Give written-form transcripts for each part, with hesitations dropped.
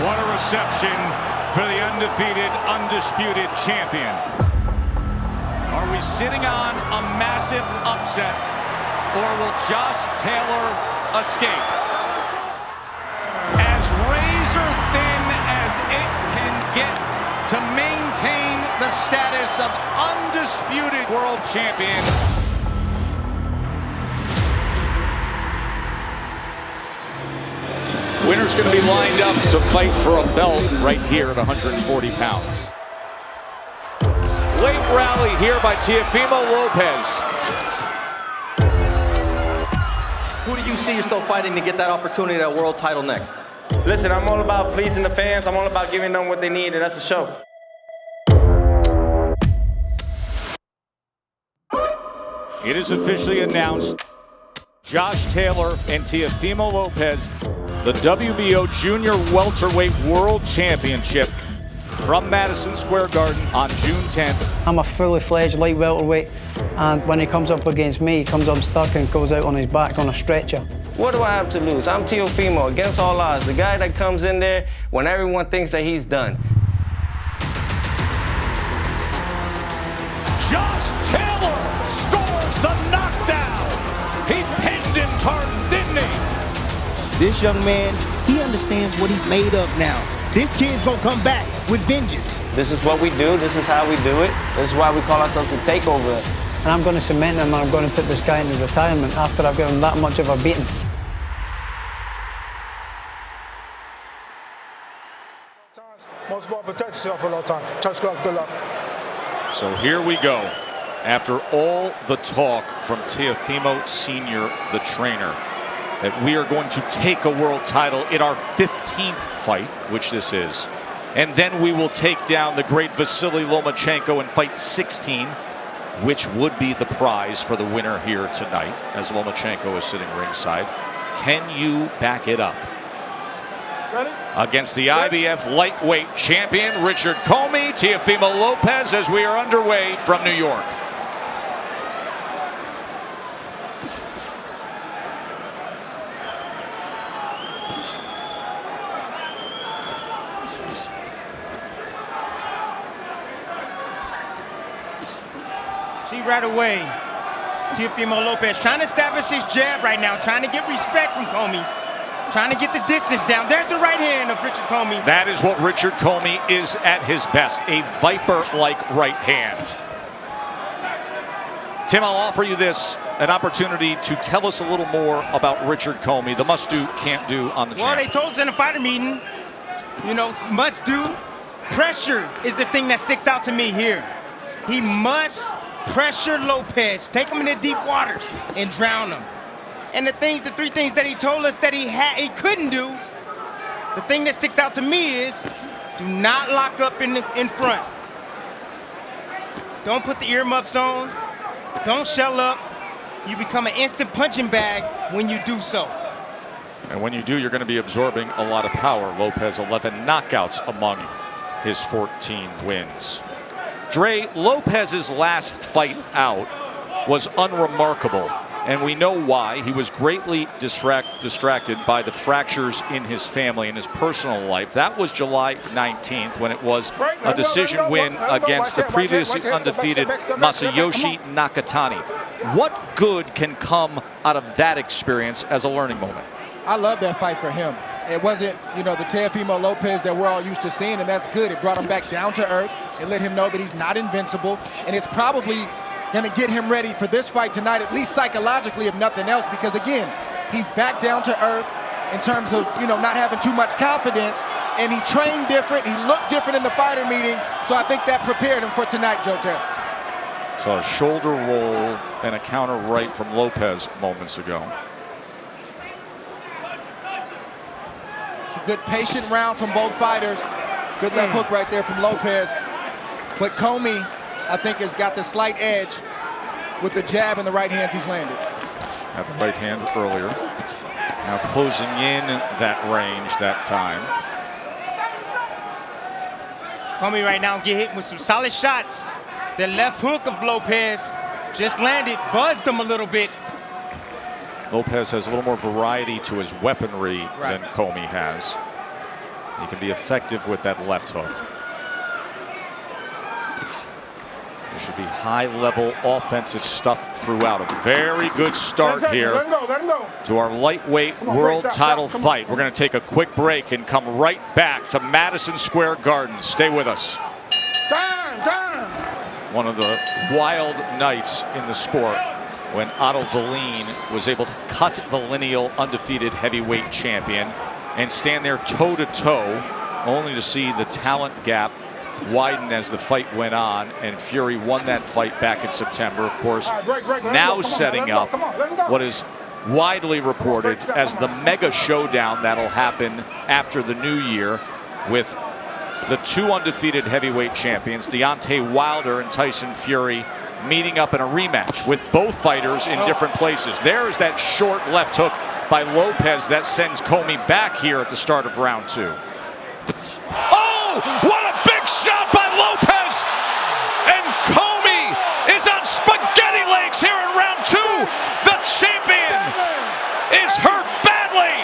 What a reception for the undefeated, undisputed champion. Are we sitting on a massive upset, or will Josh Taylor escape? As razor thin as it can get to maintain the status of undisputed world champion. Winner's going to be lined up to fight for a belt right here at 140 pounds. Late rally here by Teofimo Lopez. Who do you see yourself fighting to get that opportunity at a world title next? Listen, I'm all about pleasing the fans. I'm all about giving them what they need, and that's a show. It is officially announced. Josh Taylor and Teofimo Lopez, the WBO Junior Welterweight World Championship from Madison Square Garden on June 10th. I'm a fully fledged light welterweight, and when he comes up against me, he comes up stuck and goes out on his back on a stretcher. What do I have to lose? I'm Teofimo, against all odds. The guy that comes in there when everyone thinks that he's done. Josh Taylor scores the knockdown. He pinned in Tartan, didn't he? This young man, he understands what he's made of now. This kid's gonna come back with vengeance. This is what we do. This is how we do it. This is why we call ourselves the Takeover. And I'm going to cement him, and I'm going to put this guy into retirement after I've given him that much of a beating. Most of all, protect yourself a lot of times. Touch gloves, good luck. So here we go. After all the talk from Teofimo Sr., the trainer, that we are going to take a world title in our 15th fight, which this is. And then we will take down the great Vasily Lomachenko in fight 16, which would be the prize for the winner here tonight, as Lomachenko is sitting ringside. Can you back it up? Ready? Against the IBF lightweight champion, Richard Commey, Teofimo Lopez, as we are underway from New York. See right away, Teofimo Lopez trying to establish his jab right now, trying to get respect from Commey, trying to get the distance down. There's the right hand of Richard Commey. That is what Richard Commey is at his best, a viper-like right hand. Tim, I'll offer you this, an opportunity to tell us a little more about Richard Commey, the must-do, can't-do on the Well, channel. they told us in the fighter meeting, you know, must-do. Pressure is the thing that sticks out to me here. He must pressure Lopez, take him into deep waters, and drown him. And the three things that he told us that he couldn't do, the thing that sticks out to me is, do not lock up in front. Don't put the earmuffs on. Don't shell up. You become an instant punching bag when you do so. And when you do, you're going to be absorbing a lot of power. Lopez, 11 knockouts among his 14 wins. Dre, Lopez's last fight out was unremarkable, and we know why. He was greatly distracted by the fractures in his family and his personal life. That was July 19th, when it was a decision win against the previously undefeated Masayoshi Nakatani. What good can come out of that experience as a learning moment? I love that fight for him. It wasn't, you know, the Teofimo Lopez that we're all used to seeing, and that's good. It brought him back down to earth. It let him know that he's not invincible, and it's probably going to get him ready for this fight tonight, at least psychologically, if nothing else, because again, he's back down to earth in terms of, you know, not having too much confidence, and he trained different. He looked different in the fighter meeting, so I think that prepared him for tonight, Joe Tess. So a shoulder roll and a counter right from Lopez moments ago. It's a good patient round from both fighters. Good left hook right there from Lopez. But Commey, I think, has got the slight edge with the jab and the right hands he's landed. Had the right hand earlier. Now closing in that range that time. Commey right now get hit with some solid shots. The left hook of Lopez just landed, buzzed him a little bit. Lopez has a little more variety to his weaponry than Commey has. He can be effective with that left hook. There should be high-level offensive stuff throughout. A very good start here to our lightweight world title fight. We're going to take a quick break and come right back to Madison Square Garden. Stay with us. One of the wild nights in the sport when Otto Wallin was able to cut the lineal undefeated heavyweight champion and stand there toe-to-toe, only to see the talent gap widen as the fight went on, and Fury won that fight back in September, of course. Now setting up what is widely reported as the mega showdown that'll happen after the new year, with the two undefeated heavyweight champions, Deontay Wilder and Tyson Fury, meeting up in a rematch with both fighters in different places. There is that short left hook by Lopez that sends Commey back here at the start of round 2. Oh, what a big shot by Lopez! And Commey is on spaghetti legs here in round 2. The champion is hurt badly.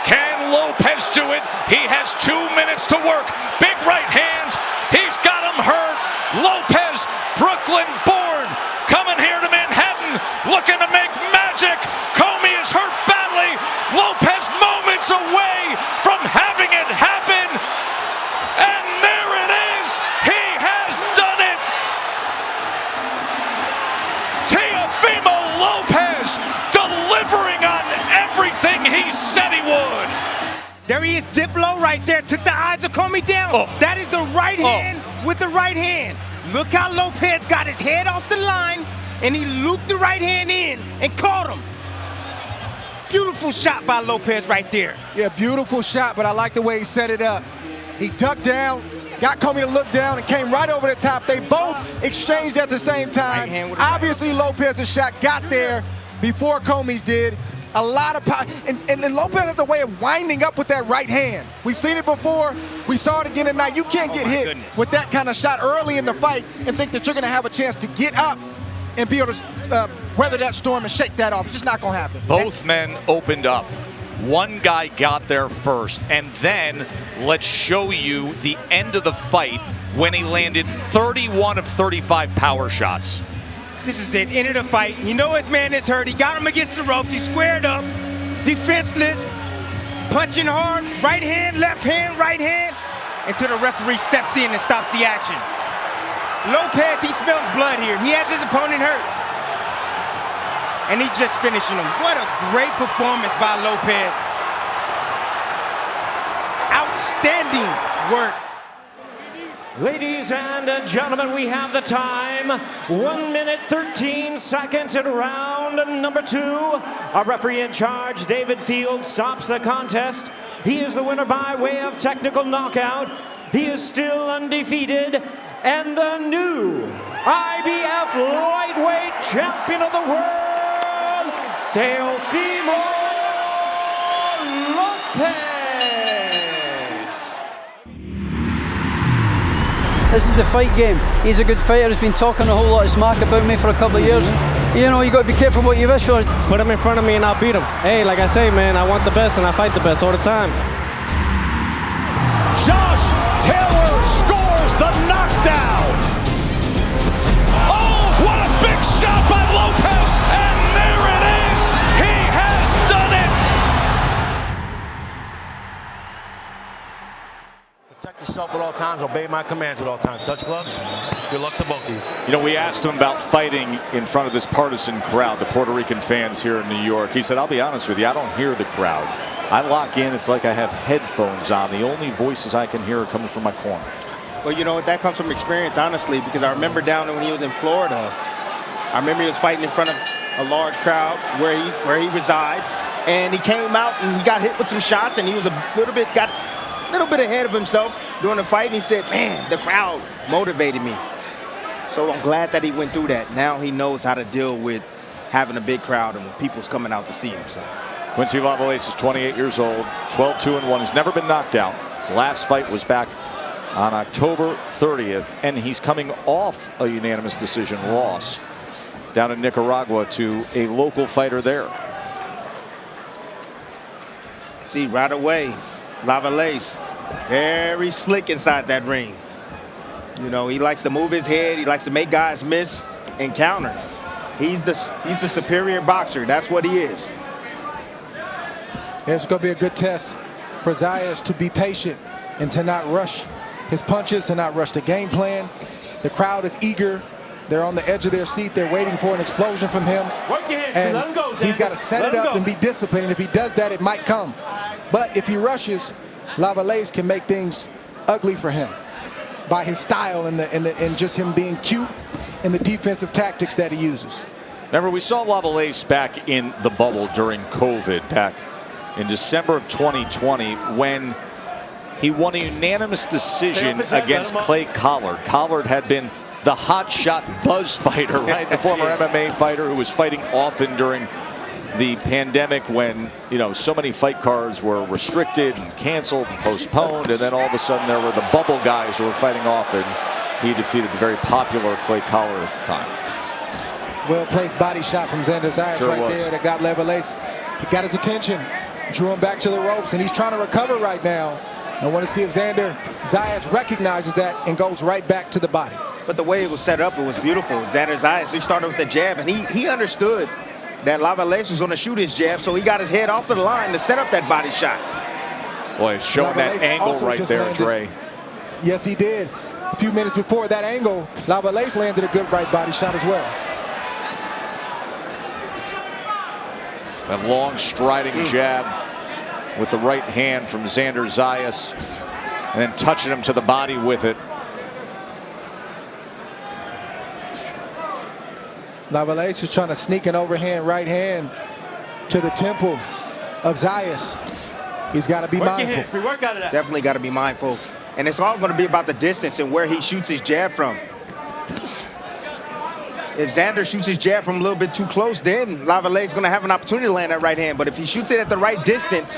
Can Lopez do it? He has 2 minutes to work. Big right hands. He's got him hurt. Lopez, Brooklyn born, coming here to Manhattan, looking to make magic. Commey is hurt badly. Lopez moments away from having it happen. And there it is. He has done it. Teofimo Lopez delivering on everything he said he would. There he is, dip low right there. Took the eyes of Commey down. That is the right hand with the right hand. Look how Lopez got his head off the line, and he looped the right hand in and caught him. Beautiful shot by Lopez right there. Yeah, beautiful shot, but I like the way he set it up. He ducked down, got Commey to look down, and came right over the top. They both exchanged at the same time. Obviously, Lopez's shot got there before Commey's did. A lot of power, and Lopez has a way of winding up with that right hand. We've seen it before. We saw it again tonight. You can't get hit with that kind of shot early in the fight and think that you're going to have a chance to get up and be able to weather that storm and shake that off. It's just not going to happen. Both men opened up. One guy got there first, and then let's show you the end of the fight when he landed 31 of 35 power shots. This is it, end of the fight. You know his man is hurt. He got him against the ropes. He squared up, defenseless, punching hard, right hand, right hand, until the referee steps in and stops the action. Lopez, he smells blood here. He has his opponent hurt. And he's just finishing him. What a great performance by Lopez. Outstanding work. Ladies and gentlemen, we have the time. 1 minute, 13 seconds in round number 2. Our referee in charge, David Field, stops the contest. He is the winner by way of technical knockout. He is still undefeated and the new IBF lightweight champion of the world, Teofimo Lopez. This is the fight game. He's a good fighter. He's been talking a whole lot of smack about me for a couple of years. You know, you got to be careful what you wish for. Put him in front of me and I'll beat him. Hey, like I say, man, I want the best and I fight the best all the time. Josh Taylor scores the knockdown. Oh, what a big shot by Lopez. And there it is. He has done it. Protect yourself at all times. Obey my commands at all times. Touch gloves. Good luck to both of you. You know, we asked him about fighting in front of this partisan crowd, the Puerto Rican fans here in New York. He said, I'll be honest with you, I don't hear the crowd. I lock in, it's like I have headphones on. The only voices I can hear are coming from my corner. Well, you know what, that comes from experience, honestly, because I remember down when he was in Florida, I remember he was fighting in front of a large crowd where he resides, and he came out and he got hit with some shots, and he was got a little bit ahead of himself during the fight, and he said, man, the crowd motivated me. So I'm glad that he went through that. Now he knows how to deal with having a big crowd and when people's coming out to see him. So. Quincy Lovelace is 28 years old, 12-2-1. He's never been knocked out. His last fight was back on October 30th, and he's coming off a unanimous decision loss down in Nicaragua to a local fighter there. See, right away, Lavalace, very slick inside that ring. You know, he likes to move his head. He likes to make guys miss and counters. He's the superior boxer. That's what he is. It's going to be a good test for Zayas to be patient and to not rush his punches, to not rush the game plan. The crowd is eager. They're on the edge of their seat. They're waiting for an explosion from him. And he's got to set it up and be disciplined. And if he does that, it might come. But if he rushes, Lavalace can make things ugly for him by his style and just him being cute and the defensive tactics that he uses. Remember, we saw Lavalace back in the bubble during COVID back in December of 2020 when he won a unanimous decision against Clay Collard. Collard had been the hotshot buzz fighter, right? The former MMA fighter who was fighting often during the pandemic when, you know, so many fight cards were restricted and canceled and postponed, and then all of a sudden there were the bubble guys who were fighting often. He defeated the very popular Clay Collard at the time. Well-placed body shot from Xander Zayas there that got Lavalace. He got his attention, drew him back to the ropes, and he's trying to recover right now. I want to see if Xander Zayas recognizes that and goes right back to the body. But the way it was set up, it was beautiful. Xander Zayas, he started with the jab, and he understood that Lavalace was going to shoot his jab, so he got his head off to the line to set up that body shot. Boy, he's showing that angle right there, Dre. Yes, he did. A few minutes before that angle, Lavalace landed a good right body shot as well. That long striding jab with the right hand from Xander Zayas, and then touching him to the body with it. Lavalace is trying to sneak an overhand right hand to the temple of Zayas. He's got to be mindful. Free work out of that. Definitely got to be mindful. And it's all going to be about the distance and where he shoots his jab from. If Xander shoots his jab from a little bit too close, then Lavalace is going to have an opportunity to land that right hand. But if he shoots it at the right distance,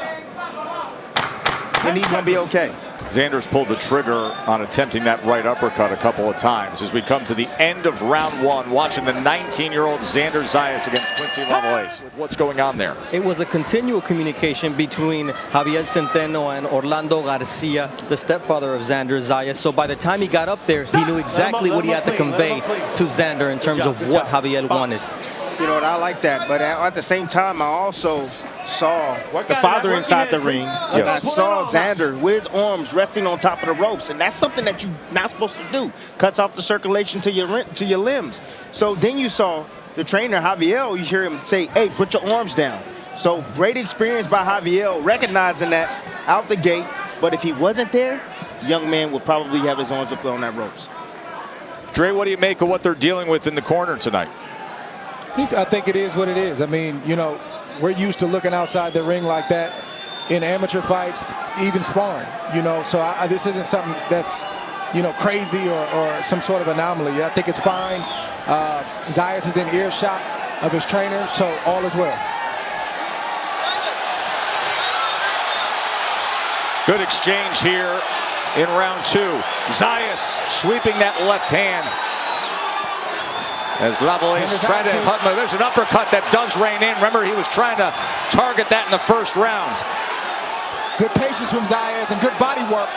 then he's going to be okay. Xander's pulled the trigger on attempting that right uppercut a couple of times as we come to the end of round one, watching the 19-year-old Xander Zayas against Quincy Lavalace. What's going on there? It was a continual communication between Javier Centeno and Orlando Garcia, the stepfather of Xander Zayas. So by the time he got up there, he knew exactly what he had to convey to Xander in terms of what Javier wanted. You know what, I like that, but at the same time, I also saw the father inside the ring. And I saw Xander with his arms resting on top of the ropes, and that's something that you're not supposed to do. Cuts off the circulation to your limbs. So then you saw the trainer, Javier, you hear him say, hey, put your arms down. So great experience by Javier, recognizing that out the gate, but if he wasn't there, young man would probably have his arms up on that ropes. Dre, what do you make of what they're dealing with in the corner tonight? I think it is what it is. I mean, you know, we're used to looking outside the ring like that in amateur fights, even sparring, you know, so this isn't something that's, you know, crazy or some sort of anomaly. I think it's fine. Zayas is in earshot of his trainer, so all is well. Good exchange here in round two. Zayas sweeping that left hand. As Lavalace tried to, there's an uppercut that does rein in. Remember, he was trying to target that in the first round. Good patience from Zayas and good body work,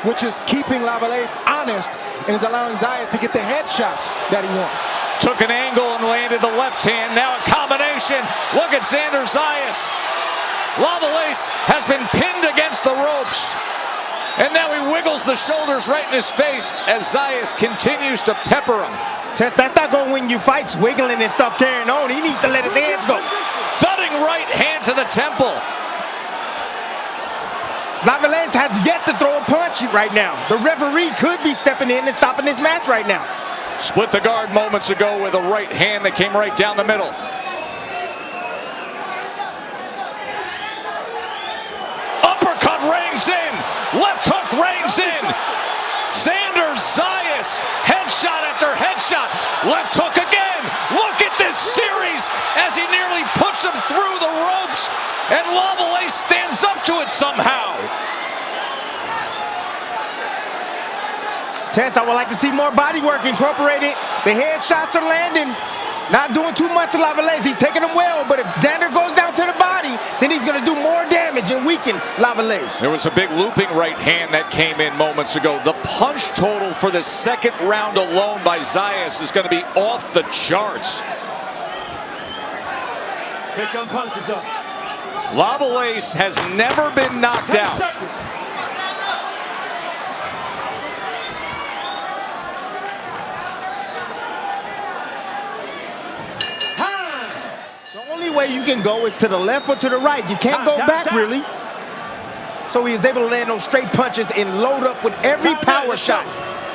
which is keeping Lavalace honest and is allowing Zayas to get the headshots that he wants. Took an angle and landed the left hand. Now a combination. Look at Xander Zayas. Lavalace has been pinned against the ropes. And now he wiggles the shoulders right in his face as Zayas continues to pepper him. Tess, that's not going to win you fights, wiggling and stuff carrying on. He needs to let his hands go. Thudding right hand to the temple. Lavalace has yet to throw a punch right now. The referee could be stepping in and stopping this match right now. Split the guard moments ago with a right hand that came right down the middle. Uppercut reins in. Left hook reins in. Xander Zayas, headshot after headshot. Left hook again. Look at this series as he nearly puts him through the ropes. And Lavalace stands up to it somehow. Tess, I would like to see more body work incorporated. The headshots are landing. Not doing too much of Lavalace. He's taking them well, but if Xander goes down to the body, then he's going to do more damage and weaken weaken Lavallée. There was a big looping right hand that came in moments ago. The punch total for the second round alone by Zayas is going to be off the charts. Here come punches up. Lavallée has never been knocked out. The only way you can go is to the left or to the right. You can't go back, really. So he is able to land those straight punches and load up with every power shot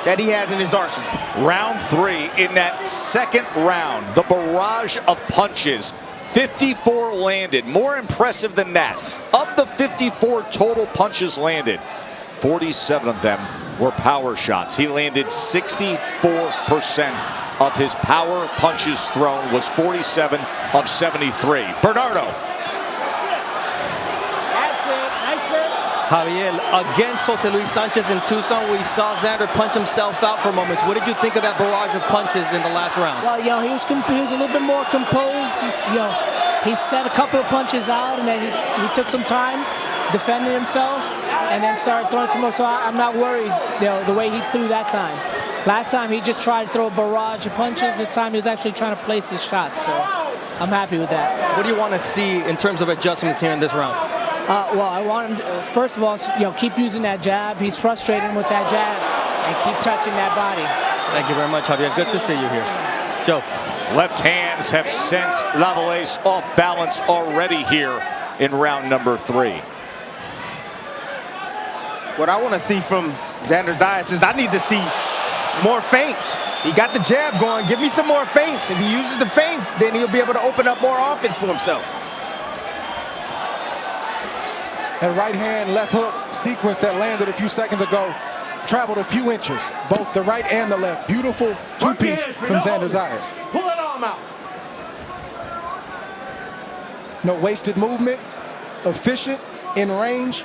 that he has in his arsenal. Round 3 in that second round, the barrage of punches. 54 landed, more impressive than that. Of the 54 total punches landed, 47 of them were power shots. He landed 64% of his power punches thrown, was 47 of 73. Bernardo. Javier, against Jose Luis Sanchez in Tucson, we saw Xander punch himself out for moments. What did you think of that barrage of punches in the last round? Well, he was a little bit more composed. He set a couple of punches out, and then he took some time, defended himself, and then started throwing some more. So I'm not worried, the way he threw that time. Last time he just tried to throw a barrage of punches. This time he was actually trying to place his shot. So I'm happy with that. What do you want to see in terms of adjustments here in this round? Well, I want him to, first of all, keep using that jab. He's frustrated with that jab, and keep touching that body. Thank you very much, Javier. Good to see you here. Joe. Left hands have sent Lavallée off balance already here in round number 3. What I want to see from Xander Zayas is I need to see more feints. He got the jab going. Give me some more feints. If he uses the feints, then he'll be able to open up more offense for himself. That right hand, left hook sequence that landed a few seconds ago traveled a few inches, both the right and the left. Beautiful two-piece from Xander Zayas. Pull that arm out. No wasted movement, efficient, in range,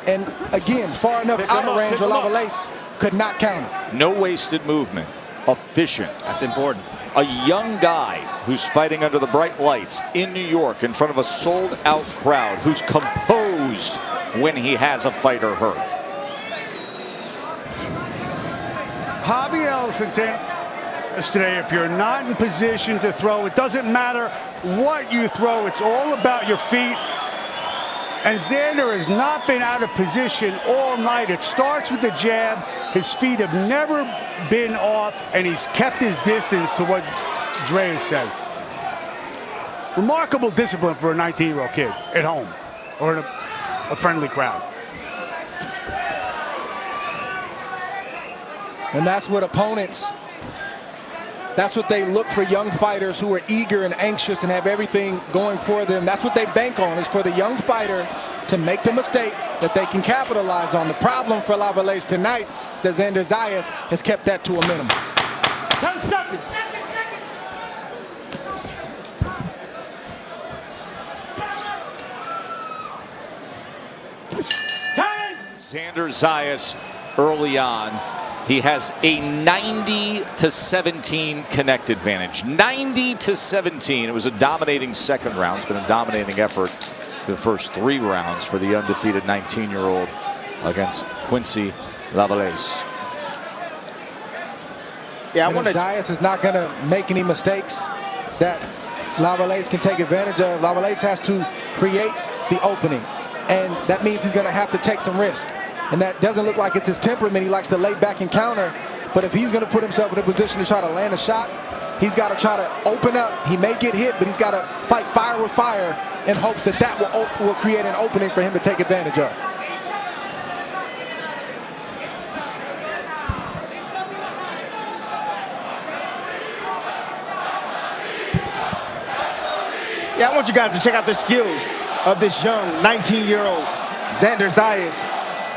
and again, far enough out of range where Lavallée could not counter. No wasted movement, efficient. That's important. A young guy who's fighting under the bright lights in New York in front of a sold-out crowd, who's composed when he has a fighter hurt. Javier yesterday, if you're not in position to throw, it doesn't matter what you throw. It's all about your feet. And Xander has not been out of position all night. It starts with the jab. His feet have never been off, and he's kept his distance, to what Dre has said. Remarkable discipline for a 19-year-old kid at home or in a friendly crowd. And that's what opponents, that's what they look for, young fighters who are eager and anxious and have everything going for them. That's what they bank on, is for the young fighter to make the mistake that they can capitalize on. The problem for Lavallée tonight is that Xander Zayas has kept that to a minimum. 10 seconds. Xander Zayas early on, he has a 90-17 connect advantage. 90-17. It was a dominating second round. It's been a dominating effort the first 3 rounds for the undefeated 19-year-old against Quincy Lavallée. Yeah, Zayas is not going to make any mistakes that Lavallée can take advantage of. Lavallée has to create the opening, and that means he's going to have to take some risk. And that doesn't look like it's his temperament. He likes to lay back and counter. But if he's going to put himself in a position to try to land a shot, he's got to try to open up. He may get hit, but he's got to fight fire with fire in hopes that that will create an opening for him to take advantage of. Yeah, I want you guys to check out the skills of this young 19-year-old Xander Zayas.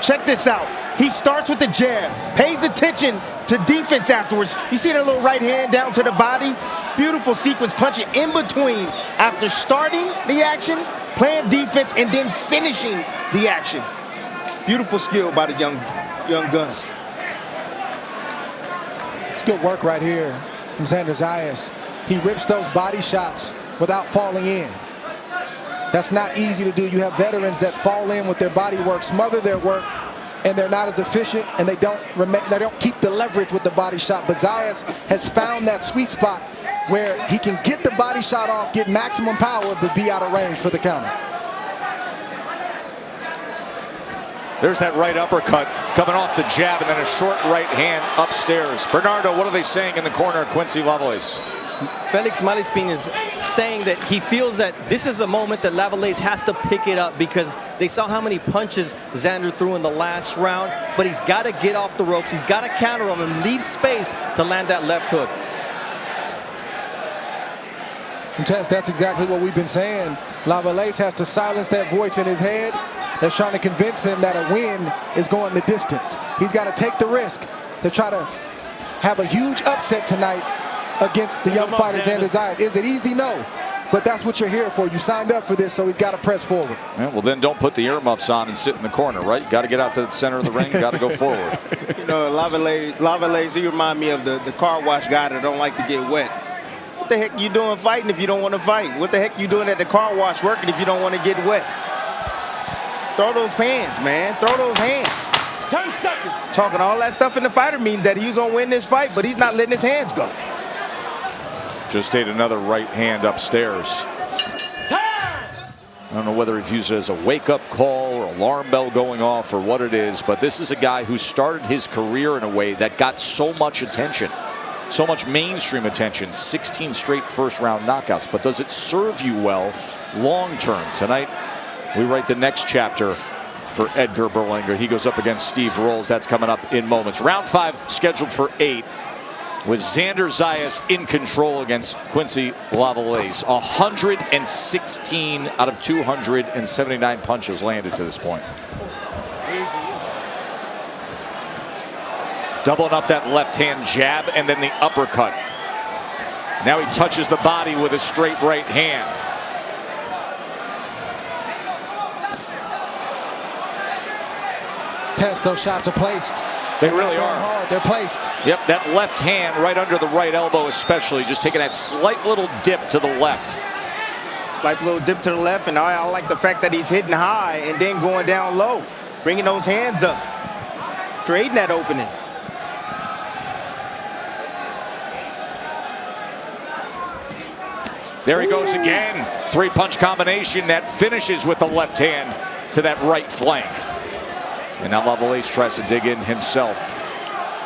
Check this out. He starts with the jab, pays attention to defense afterwards. You see that little right hand down to the body? Beautiful sequence, punching in between after starting the action, playing defense, and then finishing the action. Beautiful skill by the young gun. It's good work right here from Xander Zayas. He rips those body shots without falling in. That's not easy to do. You have veterans that fall in with their body work, smother their work, and they're not as efficient, and they don't keep the leverage with the body shot. But Zayas has found that sweet spot where he can get the body shot off, get maximum power, but be out of range for the counter. There's that right uppercut coming off the jab, and then a short right hand upstairs. Bernardo, what are they saying in the corner of Quincy Lavallée? Felix Malespin is saying that he feels that this is a moment that Lavallée has to pick it up because they saw how many punches Xander threw in the last round, but he's got to get off the ropes. He's got to counter him and leave space to land that left hook. And Tess, that's exactly what we've been saying. Lavallée has to silence that voice in his head that's trying to convince him that a win is going the distance. He's got to take the risk to try to have a huge upset tonight against the young fighter Xander Zayas. Is it easy? No. But that's what you're here for. You signed up for this, so he's got to press forward. Yeah, well, then don't put the earmuffs on and sit in the corner, right? Got to get out to the center of the ring. Got to go forward. You know, Lavallée, he remind me of the car wash guy that don't like to get wet. What the heck you doing fighting if you don't want to fight? What the heck you doing at the car wash working if you don't want to get wet? Throw those hands, man. Throw those hands. 10 seconds. Talking all that stuff in the fighter means that he was going to win this fight, but he's not letting his hands go. Just ate another right hand upstairs. I don't know whether he views it as a wake-up call or alarm bell going off or what it is, but this is a guy who started his career in a way that got so much attention, so much mainstream attention, 16 straight first-round knockouts. But does it serve you well long-term? Tonight, we write the next chapter for Edgar Berlanga. He goes up against Steve Rolls. That's coming up in moments. Round 5 scheduled for 8. With Xander Zayas in control against Quincy Lavallée. 116 out of 279 punches landed to this point. Doubling up that left hand jab and then the uppercut. Now he touches the body with a straight right hand. Test, those shots are placed. They really are. Hard. They're placed. Yep, that left hand right under the right elbow especially, just taking that slight little dip to the left. Slight little dip to the left, and I like the fact that he's hitting high and then going down low, bringing those hands up, creating that opening. There he goes again. 3-punch combination that finishes with the left hand to that right flank. And now Lavallée tries to dig in himself.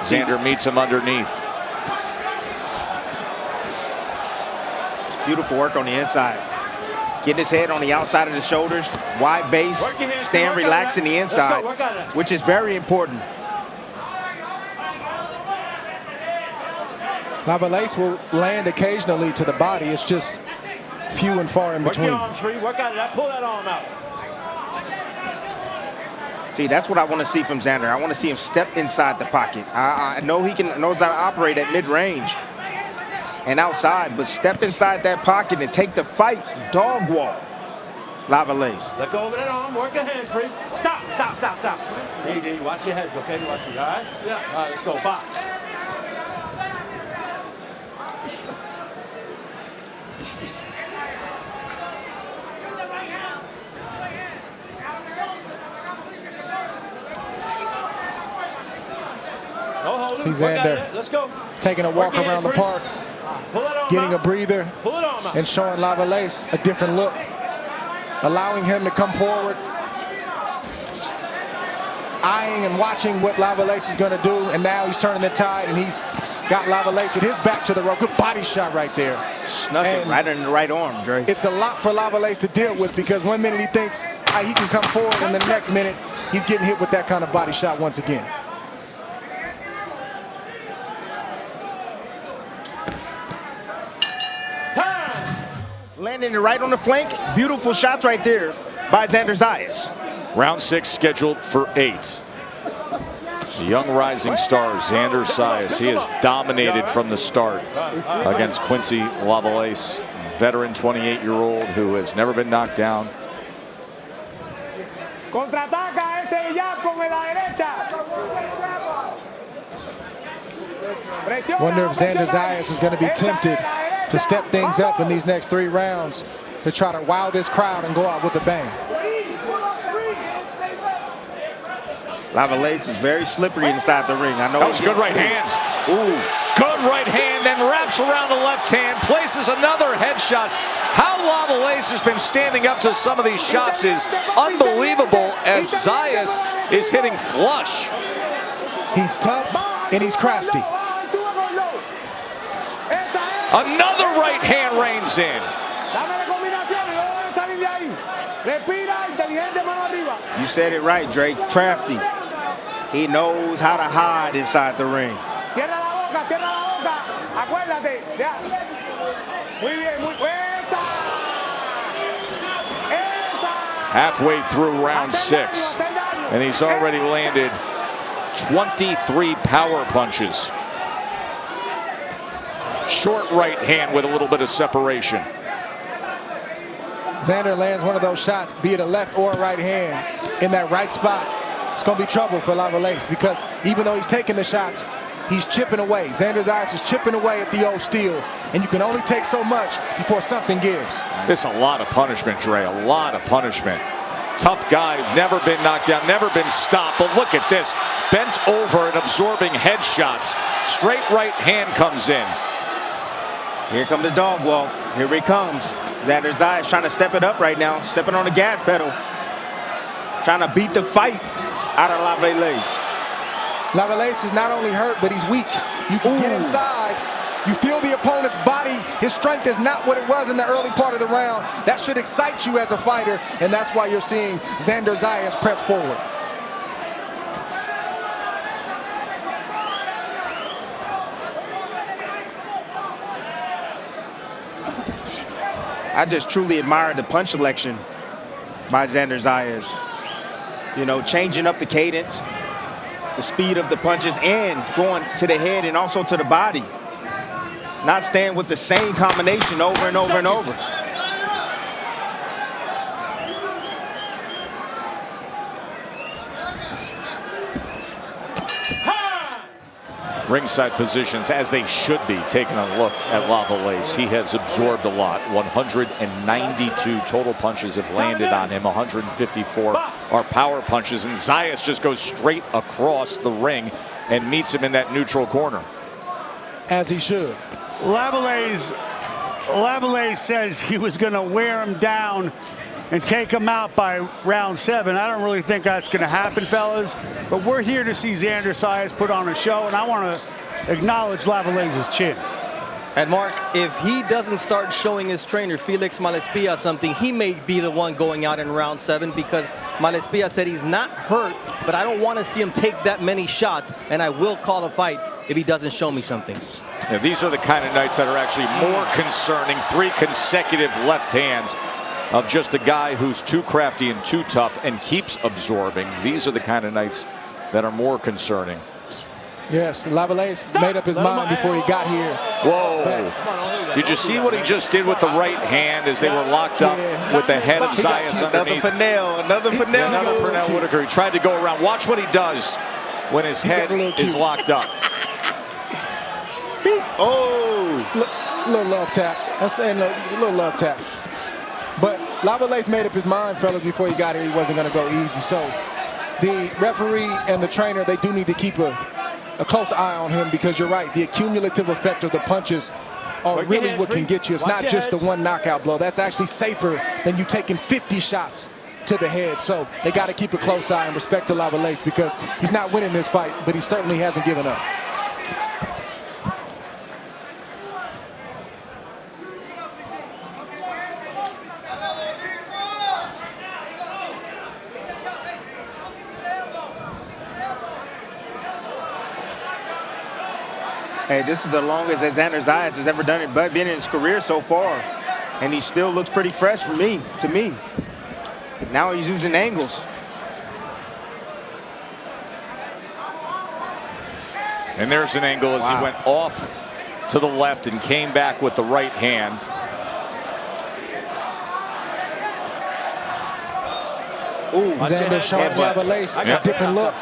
Xander meets him underneath. Beautiful work on the inside. Getting his head on the outside of the shoulders. Wide base, staying relaxed in the inside, which is very important. Lavallée will land occasionally to the body. It's just few and far in between. Work your arms free. Work out of that. Pull that arm out. See, that's what I want to see from Xander. I want to see him step inside the pocket. I know he knows how to operate at mid-range and outside, but step inside that pocket and take the fight. Dog walk. Lavallée. Let go of that arm. Work your hands free. Stop. Stop. Stop. Stop. Easy. Watch your heads, okay? Watch it. All right? Yeah. All right. Let's go. Box. See Xander taking a walk around the park, getting a breather, and showing Lavallée a different look, allowing him to come forward, eyeing and watching what Lavallée is going to do, and now he's turning the tide, and he's got Lavallée with his back to the rope. Good body shot right there. Snuck it right in the right arm, Dre. It's a lot for Lavallée to deal with because one minute he thinks he can come forward, and the next minute he's getting hit with that kind of body shot once again. Landing it right on the flank. Beautiful shots right there by Xander Zayas. Round 6 scheduled for 8. The young rising star, Xander Zayas. He has dominated from the start against Quincy Lavallée, veteran 28-year-old who has never been knocked down. Contraataca ese jab con la derecha. Wonder if Xander Zayas is going to be tempted to to step things up in these next 3 rounds to try to wow this crowd and go out with a bang. Lavalace is very slippery inside the ring. I know that was a good right hand. Ooh. Good right hand, then wraps around the left hand, places another headshot. How Lavalace has been standing up to some of these shots is unbelievable as Zayas is hitting flush. He's tough and he's crafty. Another right hand reigns in. You said it right, Drake. Crafty. He knows how to hide inside the ring. Halfway through round 6, and he's already landed 23 power punches. Short right hand with a little bit of separation. Xander lands one of those shots, be it a left or a right hand, in that right spot. It's going to be trouble for Lavalace because even though he's taking the shots, he's chipping away. Xander Zayas is chipping away at the old steel, and you can only take so much before something gives. This is a lot of punishment, Dre, a lot of punishment. Tough guy, never been knocked down, never been stopped, but look at this. Bent over and absorbing headshots. Straight right hand comes in. Here come the dog walk. Here he comes. Xander Zayas trying to step it up right now, stepping on the gas pedal. Trying to beat the fight out of Lavalace. Lavalace is not only hurt, but he's weak. You can get inside. You feel the opponent's body. His strength is not what it was in the early part of the round. That should excite you as a fighter, and that's why you're seeing Xander Zayas press forward. I just truly admire the punch selection by Xander Zayas. You know, changing up the cadence, the speed of the punches, and going to the head and also to the body. Not staying with the same combination over and over and over. Ringside physicians, as they should be, taking a look at Lavalace. He has absorbed a lot. 192 total punches have landed on him. 154 are power punches. And Zayas just goes straight across the ring and meets him in that neutral corner. As he should. Lavalace says he was going to wear him down and take him out by round 7. I don't really think that's going to happen, fellas. But we're here to see Xander Zayas put on a show, and I want to acknowledge Lavalace's chin. And Mark, if he doesn't start showing his trainer, Felix Malespia, something, he may be the one going out in round 7 because Malespia said he's not hurt, but I don't want to see him take that many shots, and I will call a fight if he doesn't show me something. Yeah, these are the kind of nights that are actually more concerning. 3 consecutive left hands of just a guy who's too crafty and too tough and keeps absorbing. These are the kind of nights that are more concerning. Yes, Lavalace made up his mind before he got here. Whoa. Did you see what he just did with the right hand as they were locked up with the head of Zayas underneath? Another Fennell. Another Pernell Whitaker. He tried to go around. Watch what he does when his head is locked up. Oh, little love tap. That's a little love tap. But Lavalace made up his mind, fellas, before he got here. He wasn't going to go easy. So the referee and the trainer, they do need to keep a close eye on him because you're right. The cumulative effect of the punches are really what can get you. It's not just the one knockout blow. That's actually safer than you taking 50 shots to the head. So they got to keep a close eye and respect to Lavalace because he's not winning this fight, but he certainly hasn't given up. Hey, this is the longest that Xander Zayas has ever done it, but been in his career so far. And he still looks pretty fresh to me. Now he's using angles. And there's an angle as he went off to the left and came back with the right hand. Ooh, Xander showing Lavalace a different look.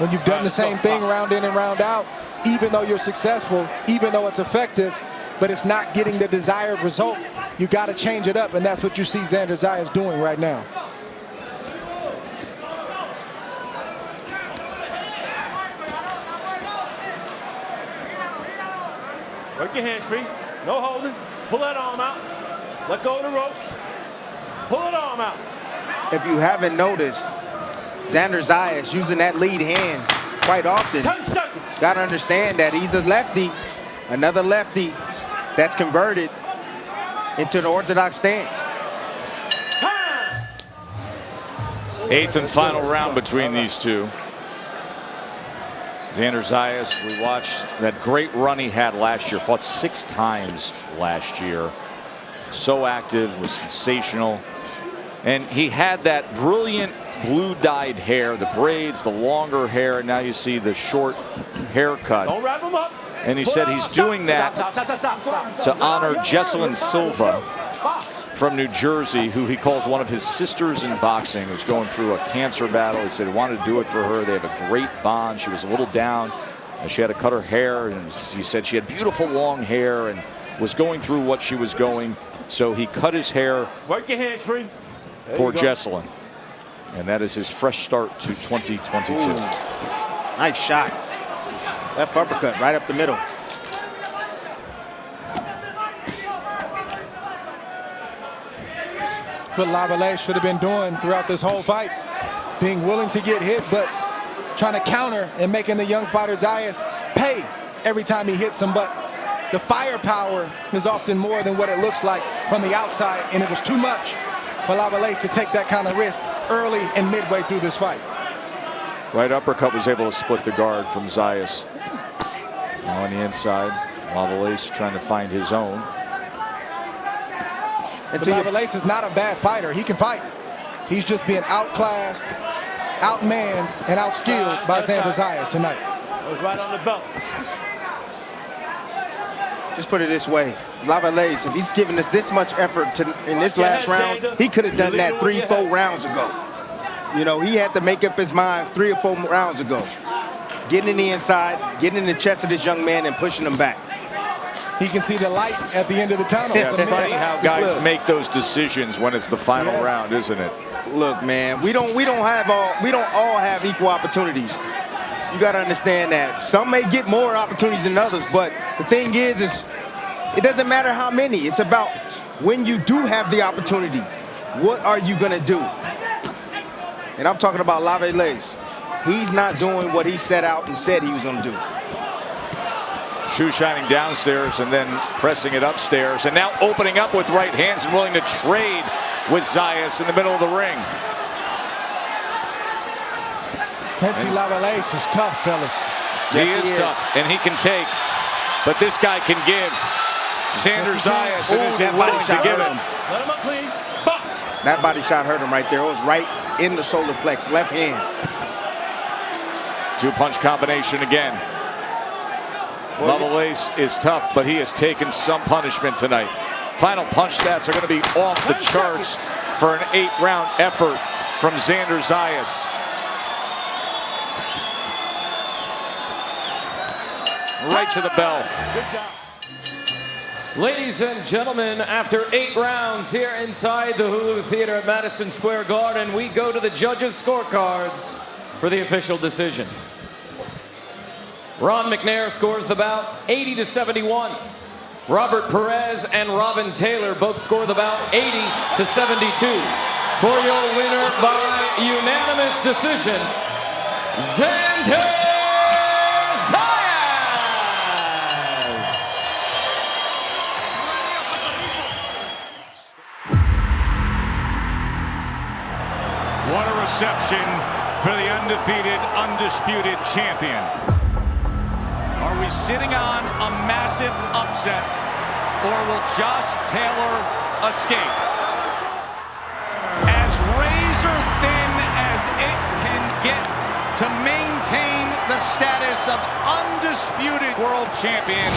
When you've done the same thing round in and round out, even though you're successful, even though it's effective, but it's not getting the desired result. You got to change it up, and that's what you see Xander Zayas doing right now. Work your hands free. No holding. Pull that arm out. Let go of the ropes. Pull that arm out. If you haven't noticed, Xander Zayas using that lead hand quite often. 10 seconds. Got to understand that he's a lefty, another lefty that's converted into the orthodox stance. Eighth and final round between these two. Xander Zayas, we watched that great run he had last year, fought 6 times last year. So active, was sensational. And he had that brilliant blue dyed hair, the braids, the longer hair, and now you see the short haircut. Don't wrap him up. And he said he's doing that to honor Jesselyn Silva from New Jersey, who he calls one of his sisters in boxing, who's going through a cancer battle. He said he wanted to do it for her. They have a great bond. She was a little down. She had to cut her hair, and he said she had beautiful long hair and was going through what she was going. So he cut his hair Work your hands free. for Jesselyn. And that is his fresh start to 2022. Ooh. Nice shot. Left uppercut right up the middle. What Lavallee should have been doing throughout this whole fight. Being willing to get hit, but trying to counter and making the young fighter Zayas pay every time he hits him. But the firepower is often more than what it looks like from the outside, and it was too much for Lavallee to take that kind of risk early and midway through this fight. Right uppercut was able to split the guard from Zayas. Now on the inside, Lavallee trying to find his own. And Lavallee is not a bad fighter. He can fight. He's just being outclassed, outmanned, and outskilled by Xander Zayas tonight. That was right on the belt. Just put it this way, Lavallee, if he's giving us this much effort in this last round, he could have done that 3-4 rounds ago. You know, he had to make up his mind 3 or 4 rounds ago. Getting in the inside, getting in the chest of this young man and pushing him back. He can see the light at the end of the tunnel. Yeah, it's funny how guys make those decisions when it's the final round, isn't it? Look, man, we don't all have equal opportunities. You got to understand that some may get more opportunities than others, but the thing is it doesn't matter how many. It's about when you do have the opportunity, what are you going to do? And I'm talking about Lavallee. He's not doing what he set out and said he was going to do. Shoe shining downstairs and then pressing it upstairs, and now opening up with right hands and willing to trade with Zayas in the middle of the ring. Quincy Lavallee is tough, fellas. He is tough, and he can take, but this guy can give. Xander Zayas is willing to give it. Let him up clean. Box. That body shot hurt him right there. It was right in the solar plex, left hand. 2-punch combination again. Lavallee is tough, but he has taken some punishment tonight. Final punch stats are going to be off the charts for an 8-round effort from Xander Zayas. Right to the bell. Good job. Ladies and gentlemen, after 8 rounds here inside the Hulu Theater at Madison Square Garden, we go to the judges' scorecards for the official decision. Ron McNair scores the bout 80-71. Robert Perez and Robin Taylor both score the bout 80-72. For your winner by unanimous decision, Xander Zayas! What a reception for the undefeated, undisputed champion. Are we sitting on a massive upset, or will Josh Taylor escape? As razor thin as it can get to maintain the status of undisputed world champion.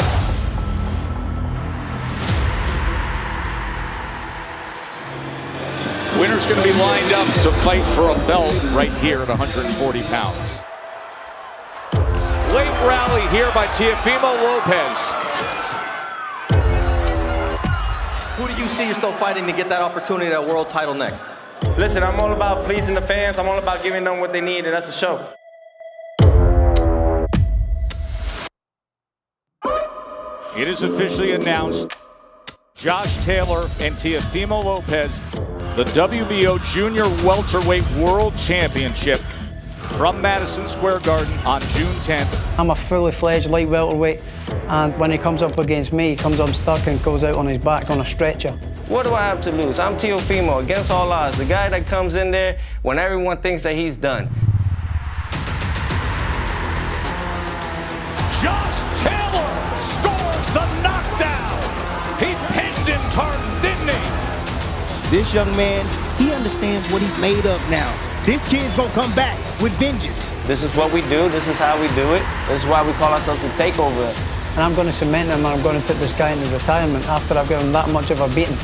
Winner's going to be lined up to fight for a belt right here at 140 pounds. Late rally here by Teofimo Lopez. Who do you see yourself fighting to get that opportunity at a world title next? Listen, I'm all about pleasing the fans. I'm all about giving them what they need, and that's a show. It is officially announced. Josh Taylor and Teofimo Lopez, the WBO Junior Welterweight World Championship from Madison Square Garden on June 10th. I'm a fully fledged light welterweight, and when he comes up against me, he comes up stuck and goes out on his back on a stretcher. What do I have to lose? I'm Teofimo, against all odds. The guy that comes in there when everyone thinks that he's done. Josh Taylor scores the knockdown. He pinned him, Tartan, didn't he? This young man, he understands what he's made of now. This kid's gonna come back with vengeance. This is what we do. This is how we do it. This is why we call ourselves the Takeover. And I'm going to cement him, and I'm going to put this guy into retirement after I've given him that much of a beating.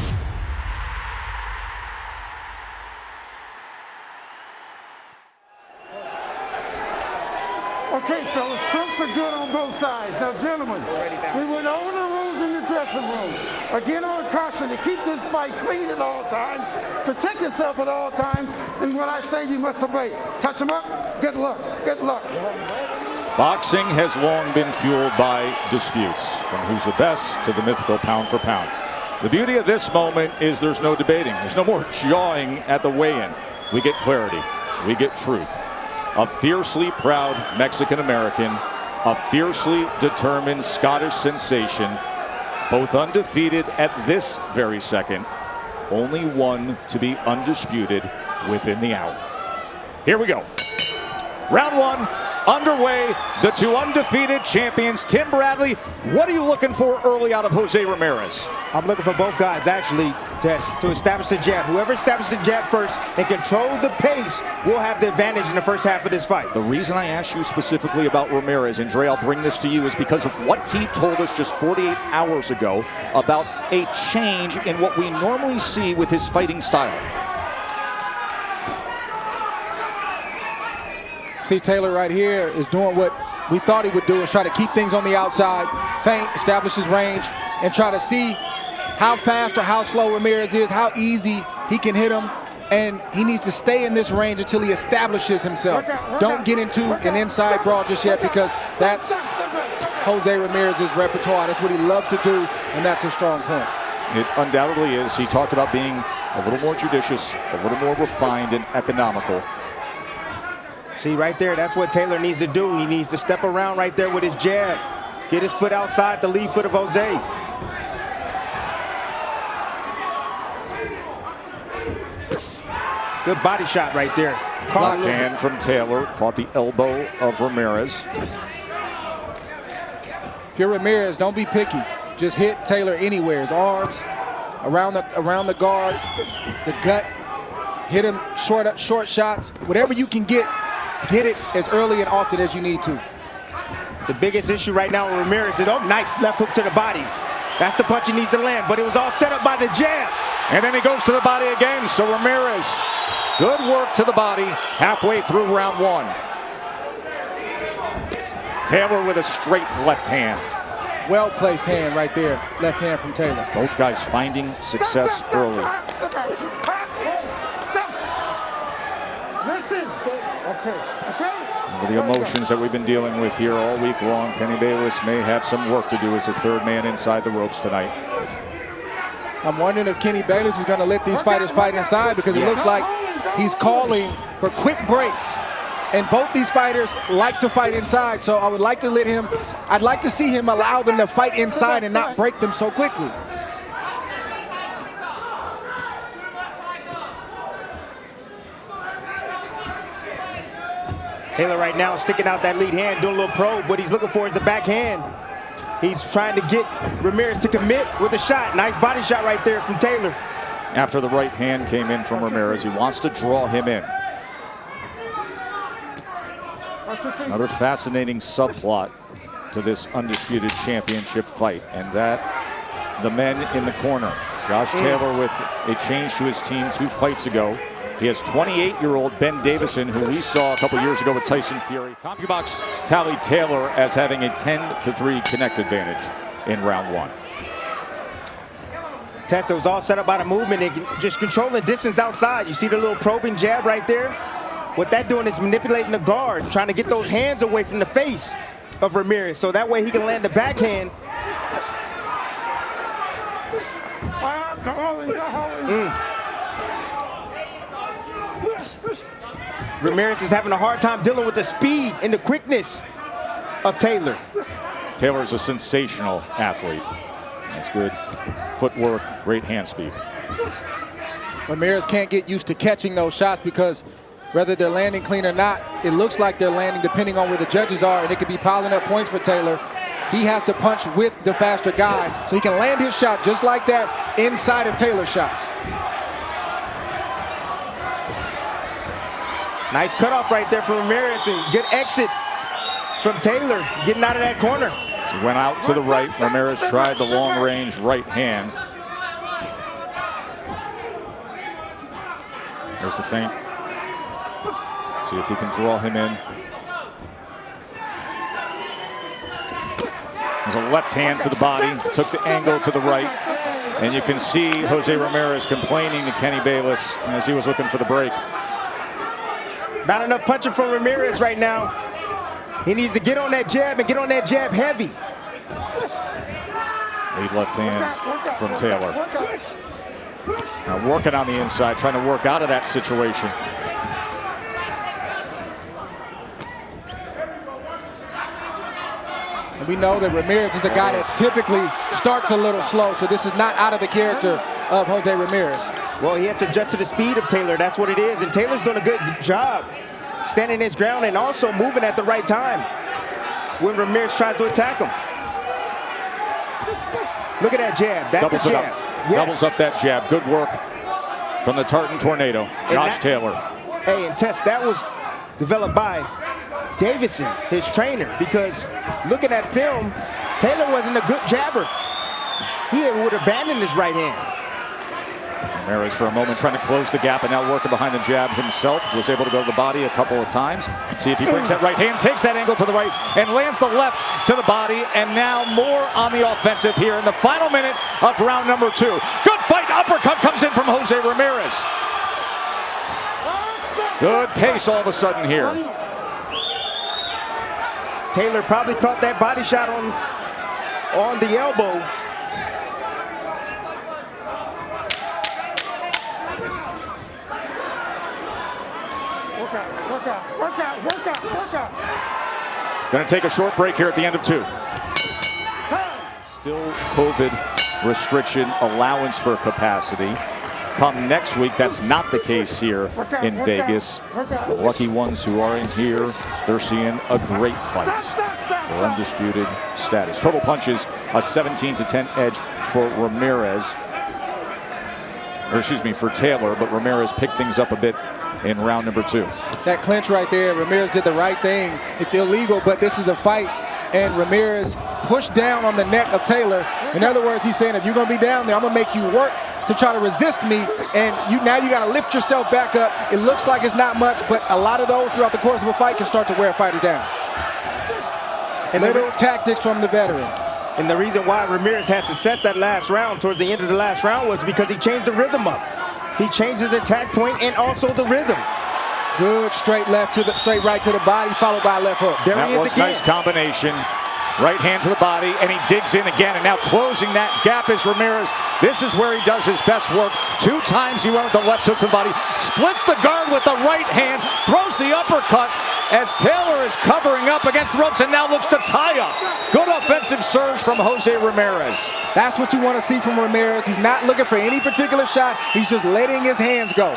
Okay, fellas, trunks are good on both sides. Now, gentlemen, we went over the rules in the dressing room. Again, on caution to keep this fight clean at all times, protect yourself at all times, and when I say you must obey. Touch them up, good luck, good luck. Boxing has long been fueled by disputes, from who's the best to the mythical pound for pound. The beauty of this moment is there's no debating. There's no more jawing at the weigh-in. We get clarity. We get truth. A fiercely proud Mexican-American, a fiercely determined Scottish sensation, both undefeated at this very second, only one to be undisputed within the hour. Here we go. Round one underway. The two undefeated champions. Tim Bradley, what are you looking for early out of Jose Ramirez? I'm looking for both guys, actually, to establish the jab. Whoever establishes the jab first and control the pace will have the advantage in the first half of this fight. The reason I asked you specifically about Ramirez, and Dre, I'll bring this to you, is because of what he told us just 48 hours ago about a change in what we normally see with his fighting style. See, Taylor right here is doing what we thought he would do, is try to keep things on the outside, feint, establish his range, and try to see how fast or how slow Ramirez is, how easy he can hit him, and he needs to stay in this range until he establishes himself. Don't get into an inside brawl just yet, because that's Jose Ramirez's repertoire. That's what he loves to do, and that's his strong point. It undoubtedly is. He talked about being a little more judicious, a little more refined and economical. See, right there, that's what Taylor needs to do. He needs to step around right there with his jab. Get his foot outside the lead foot of Jose's. Good body shot right there. Blocked hand from Taylor, caught the elbow of Ramirez. If you're Ramirez, don't be picky. Just hit Taylor anywhere. His arms, around the guards, the gut. Hit him short shots. Whatever you can get it as early and often as you need to. The biggest issue right now with Ramirez is, oh, nice left hook to the body. That's the punch he needs to land, but it was all set up by the jab. And then he goes to the body again, so Ramirez, good work to the body halfway through round one. Taylor with a straight left hand. Well-placed hand right there, left hand from Taylor. Both guys finding success early. Listen. Okay. With the emotions that we've been dealing with here all week long, Kenny Bayless may have some work to do as the third man inside the ropes tonight. I'm wondering if Kenny Bayless is going to let these fighters fight inside, because it looks like he's calling for quick breaks. And both these fighters like to fight inside, so I would like to I'd like to see him allow them to fight inside and not break them so quickly. Taylor right now sticking out that lead hand, doing a little probe. What he's looking for is the backhand. He's trying to get Ramirez to commit with a shot. Nice body shot right there from Taylor. After the right hand came in from Ramirez, he wants to draw him in. Another fascinating subplot to this undisputed championship fight, and that the men in the corner. Josh Taylor with a change to his team 2 fights ago. He has 28-year-old Ben Davison, who we saw a couple years ago with Tyson Fury. CompuBox tallied Taylor as having a 10-3 connect advantage in round one. Tessa was all set up by the movement and just controlling distance outside. You see the little probing jab right there? What that doing is manipulating the guard, trying to get those hands away from the face of Ramirez, so that way he can land the backhand. Ramirez is having a hard time dealing with the speed and the quickness of Taylor. Taylor's a sensational athlete. That's good footwork, great hand speed. Ramirez can't get used to catching those shots because whether they're landing clean or not, it looks like they're landing depending on where the judges are, and it could be piling up points for Taylor. He has to punch with the faster guy so he can land his shot just like that inside of Taylor's shots. Nice cutoff right there for Ramirez, and good exit from Taylor, getting out of that corner. He went out to the right. Ramirez tried the long-range right hand. There's the feint. See if he can draw him in. There's a left hand to the body, took the angle to the right. And you can see Jose Ramirez complaining to Kenny Bayless as he was looking for the break. Not enough punching from Ramirez right now. He needs to get on that jab and get on that jab heavy. Lead left hands from Taylor. Now working on the inside, trying to work out of that situation. And we know that Ramirez is a guy that typically starts a little slow, so this is not out of the character of Jose Ramirez. Well, he has to adjust to the speed of Taylor. That's what it is. And Taylor's doing a good job standing his ground and also moving at the right time when Ramirez tries to attack him. Look at that jab. That's Doubles the jab. Yes. Doubles up that jab. Good work from the Tartan Tornado, Josh Taylor. Hey, and Tess, that was developed by Davison, his trainer, because looking at film, Taylor wasn't a good jabber. He would abandon his right hand. Ramirez for a moment trying to close the gap and now working behind the jab himself. Was able to go to the body a couple of times. See if he brings that right hand, takes that angle to the right and lands the left to the body. And now more on the offensive here in the final minute of round number 2. Good fight, uppercut comes in from Jose Ramirez. Good pace all of a sudden here. Taylor probably caught that body shot on the elbow. Work out. Going to take a short break here at the end of 2. Still COVID restriction allowance for capacity. Come next week, that's not the case here in Vegas. The lucky ones who are in here, they're seeing a great fight for undisputed status. Total punches, a 17-10 edge for Ramirez. Or excuse me, for Taylor, but Ramirez picked things up a bit in round number 2. That clinch right there, Ramirez did the right thing. It's illegal, but this is a fight. And Ramirez pushed down on the neck of Taylor. In other words, he's saying, if you're going to be down there, I'm going to make you work to try to resist me. And now you got to lift yourself back up. It looks like it's not much, but a lot of those throughout the course of a fight can start to wear a fighter down. And little tactics from the veteran. And the reason why Ramirez had success that last round, towards the end of the last round, was because he changed the rhythm up. He changed his attack point and also the rhythm. Good straight right to the body, followed by a left hook. There he is again. Nice combination. Right hand to the body, and he digs in again, and now closing that gap is Ramirez. This is where he does his best work. 2 times he went with the left hook to the body, splits the guard with the right hand, throws the uppercut as Taylor is covering up against the ropes and now looks to tie up. Good offensive surge from Jose Ramirez. That's what you want to see from Ramirez. He's not looking for any particular shot. He's just letting his hands go.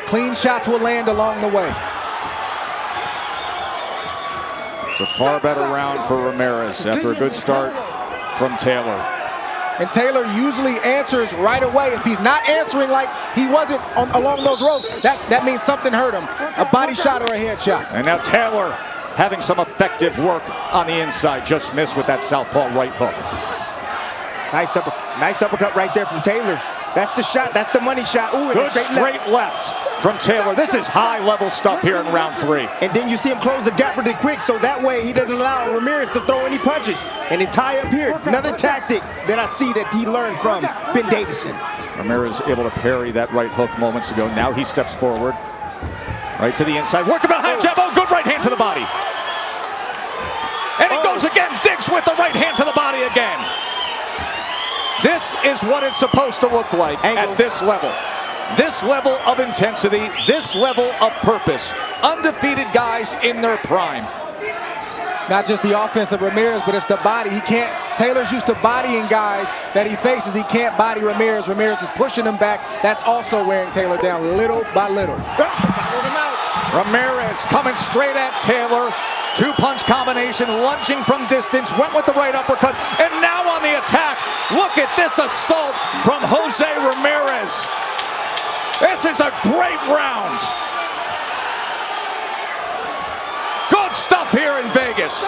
Clean shots will land along the way. It's a far better round for Ramirez after a good start from Taylor. And Taylor usually answers right away. If he's not answering like he wasn't along those ropes, that means something hurt him. A body shot or a head shot. And now Taylor having some effective work on the inside. Just missed with that southpaw right hook. Nice uppercut right there from Taylor. That's the shot. That's the money shot. Ooh, and Good straight left from Taylor. This is high-level stuff here in round 3. And then you see him close the gap really quick, so that way he doesn't allow Ramirez to throw any punches. And then tie up here. Another tactic that I see that he learned from Ben Davison. Ramirez able to parry that right hook moments ago. Now he steps forward. Right to the inside. Working behind jab. Oh, good right hand to the body. And he goes again. Digs with the right hand to the body again. This is what it's supposed to look like at this level. This level of intensity, this level of purpose. Undefeated guys in their prime. Not just the offense of Ramirez, but it's the body. He can't, Taylor's used to bodying guys that he faces. He can't body Ramirez. Ramirez is pushing him back. That's also wearing Taylor down little by little. Ramirez coming straight at Taylor. 2-punch combination, lunging from distance, went with the right uppercut, and now on the attack. Look at this assault from Jose Ramirez. This is a great round. Good stuff here in Vegas.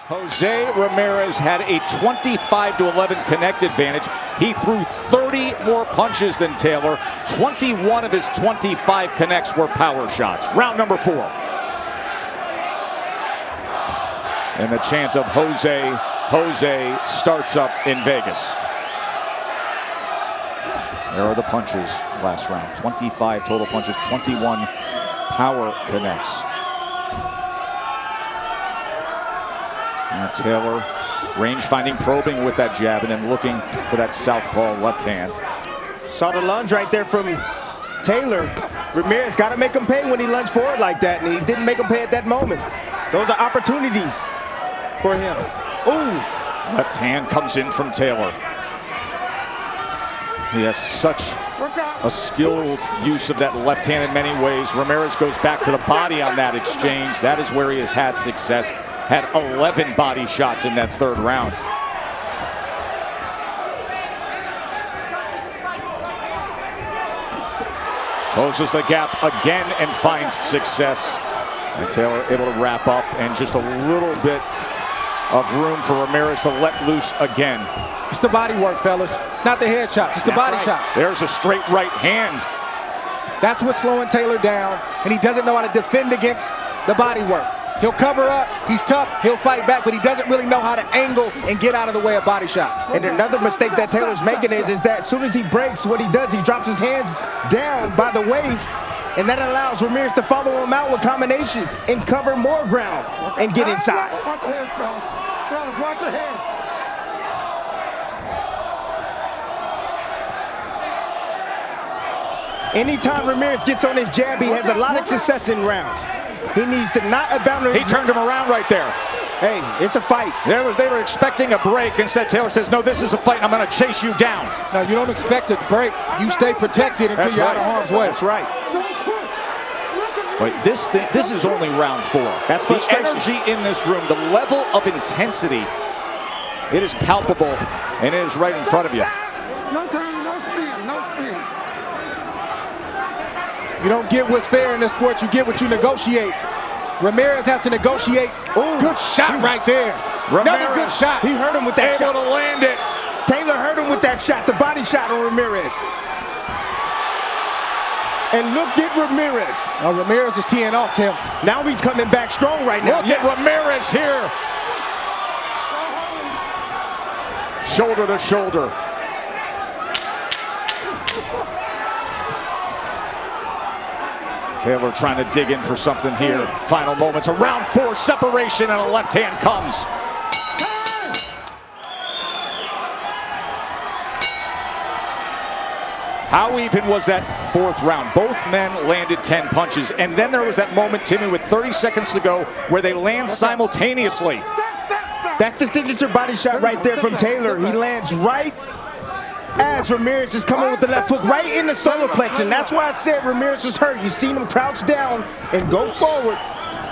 Jose Ramirez had a 25-11 connect advantage. He threw 30 more punches than Taylor. 21 of his 25 connects were power shots. Round number 4. And the chant of Jose starts up in Vegas. There are the punches last round. 25 total punches, 21 power connects. Now Taylor, range-finding, probing with that jab, and then looking for that southpaw left hand. Saw the lunge right there from Taylor. Ramirez got to make him pay when he lunged forward like that, and he didn't make him pay at that moment. Those are opportunities for him. Ooh. Left hand comes in from Taylor. He has such a skilled use of that left hand in many ways. Ramirez goes back to the body on that exchange. That is where he has had success. Had 11 body shots in that 3rd round. Closes the gap again and finds success. And Taylor able to wrap up, and just a little bit of room for Ramirez to let loose again. It's the body work, fellas. It's not the head shots, it's the body shots. There's a straight right hand. That's what's slowing Taylor down, and he doesn't know how to defend against the body work. He'll cover up, he's tough, he'll fight back, but he doesn't really know how to angle and get out of the way of body shots. And another mistake that Taylor's making is that as soon as he breaks, what he does, he drops his hands down by the waist, and that allows Ramirez to follow him out with combinations and cover more ground and get inside. Watch your head, fellas. Fellas, watch your head. Anytime Ramirez gets on his jab, he has a lot of success in rounds. He needs to not abandon. He turned him around right there. Hey, it's a fight. They were expecting a break. Instead, Taylor says, no, this is a fight, and I'm going to chase you down. No, you don't expect a break. You stay protected until you're out of harm's way. That's right. But this is only round 4. That's the energy in this room, the level of intensity, it is palpable, and it is right in front of you. No turn, no spin, no spin. You don't get what's fair in this sport, you get what you negotiate. Ramirez has to negotiate. Ooh, good shot right there. Another good shot. He hurt him with that shot. Able to land it. Taylor hurt him with that shot, the body shot on Ramirez. And look at Ramirez. Oh, Ramirez is teeing off, Tim. Now he's coming back strong right now. Look at Ramirez here. Shoulder to shoulder. Taylor trying to dig in for something here. Final moments, a round 4 separation, and a left hand comes. How even was that 4th round? Both men landed 10 punches, and then there was that moment, Timmy, with 30 seconds to go, where they land simultaneously. That's the signature body shot right there from Taylor. He lands right as Ramirez is coming with the left hook right in the solar plex, and that's why I said Ramirez was hurt. You seen him crouch down and go forward.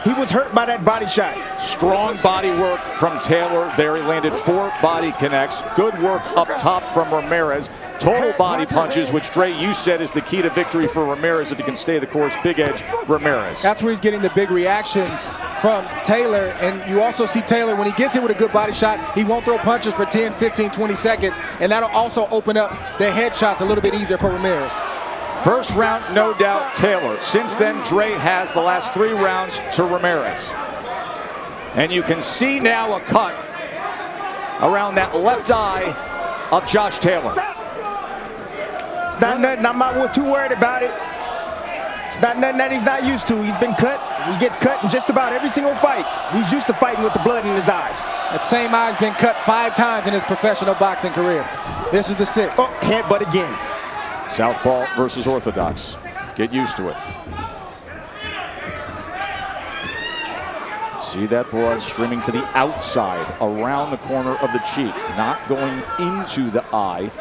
He was hurt by that body shot. Strong body work from Taylor there. He landed 4 body connects. Good work up top from Ramirez. Total body punches, which, Dre, you said is the key to victory for Ramirez if he can stay the course. Big edge, Ramirez. That's where he's getting the big reactions from Taylor. And you also see Taylor, when he gets hit with a good body shot, he won't throw punches for 10, 15, 20 seconds. And that'll also open up the head shots a little bit easier for Ramirez. First round, no doubt, Taylor. Since then, Dre has the last 3 rounds to Ramirez. And you can see now a cut around that left eye of Josh Taylor. It's not nothing. I'm not too worried about it. It's not nothing that he's not used to. He's been cut. He gets cut in just about every single fight. He's used to fighting with the blood in his eyes. That same eye's been cut 5 times in his professional boxing career. This is the 6th. Oh, headbutt again. Southpaw versus orthodox. Get used to it. See that blood streaming to the outside, around the corner of the cheek, not going into the eye.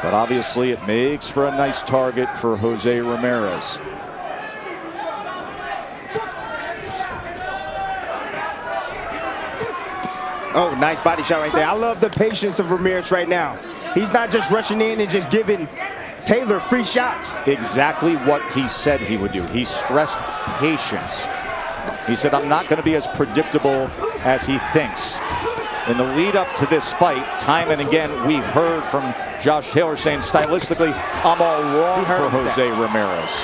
But obviously it makes for a nice target for Jose Ramirez. Oh, nice body shot right there. I love the patience of Ramirez right now. He's not just rushing in and just giving Taylor free shots. Exactly what he said he would do. He stressed patience. He said, I'm not going to be as predictable as he thinks. In the lead up to this fight, time and again, we heard from Josh Taylor saying, stylistically, I'm all wrong for Jose Ramirez.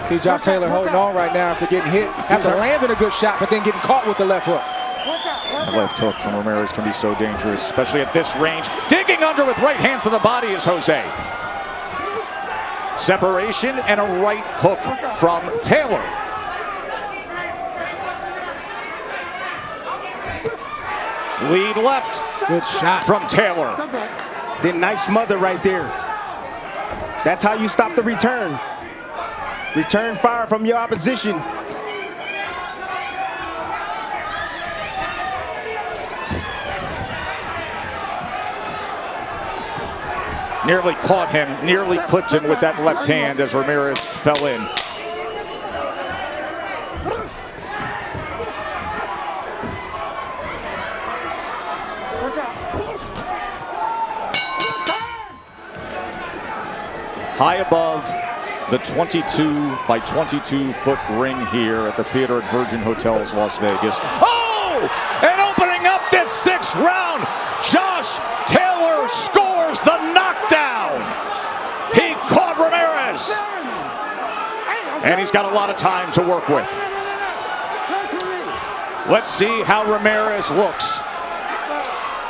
See Josh Taylor holding on right now after getting hit, after landing a good shot, but then getting caught with the left hook. The left hook from Ramirez can be so dangerous, especially at this range. Digging under with right hands to the body is Jose. Separation and a right hook from Taylor. Lead left. Good shot from Taylor. Then nice smother right there. That's how you stop the return. Return fire from your opposition. Nearly caught him, nearly clipped him with that left hand as Ramirez fell in. High above the 22 by 22 foot ring here at the Theater at Virgin Hotels, Las Vegas. Oh! And opening up this 6th round, Josh Taylor scores the knockdown. He caught Ramirez. And he's got a lot of time to work with. Let's see how Ramirez looks.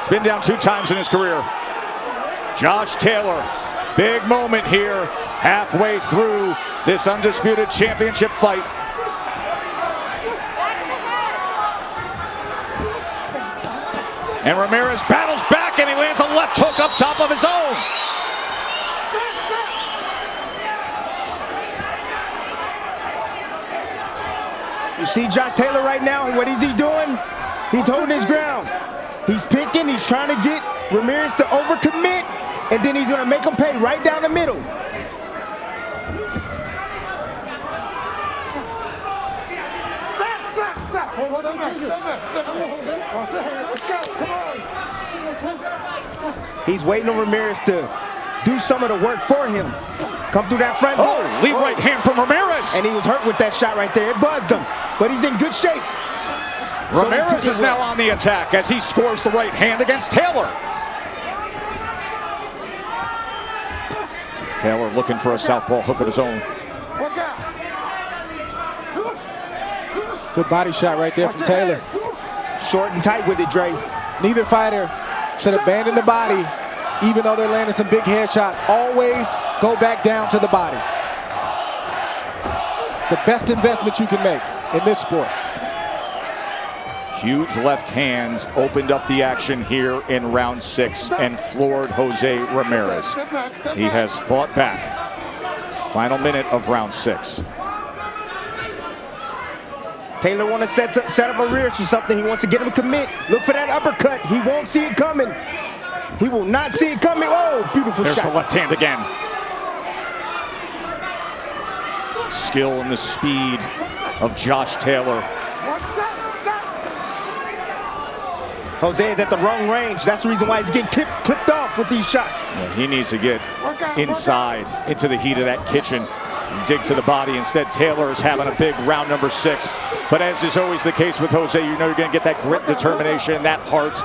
He's been down 2 times in his career. Josh Taylor. Big moment here, halfway through this undisputed championship fight. And Ramirez battles back and he lands a left hook up top of his own. You see Josh Taylor right now, and what is he doing? He's holding his ground. He's picking, he's trying to get Ramirez to overcommit. And then he's going to make him pay right down the middle. He's waiting on Ramirez to do some of the work for him. Come through that front door. Oh, lead right hand from Ramirez. And he was hurt with that shot right there. It buzzed him, but he's in good shape. Ramirez is now on the attack as he scores the right hand against Taylor. Taylor looking for a southpaw hook of his own. Good body shot right there from Taylor. Short and tight with it, Dre. Neither fighter should abandon the body, even though they're landing some big headshots. Always go back down to the body. The best investment you can make in this sport. Huge left hands opened up the action here in round 6 and floored Jose Ramirez. He has fought back. Final minute of round 6. Taylor wants to set up Ramirez for something. He wants to get him to commit. Look for that uppercut. He won't see it coming. He will not see it coming. Oh, beautiful shot. There's the left hand again. Skill and the speed of Josh Taylor. Jose is at the wrong range. That's the reason why he's getting clipped off with these shots. Yeah, he needs to get inside into the heat of that kitchen and dig to the body. Instead, Taylor is having a big round number 6. But as is always the case with Jose, you know you're going to get that grit, determination, that heart.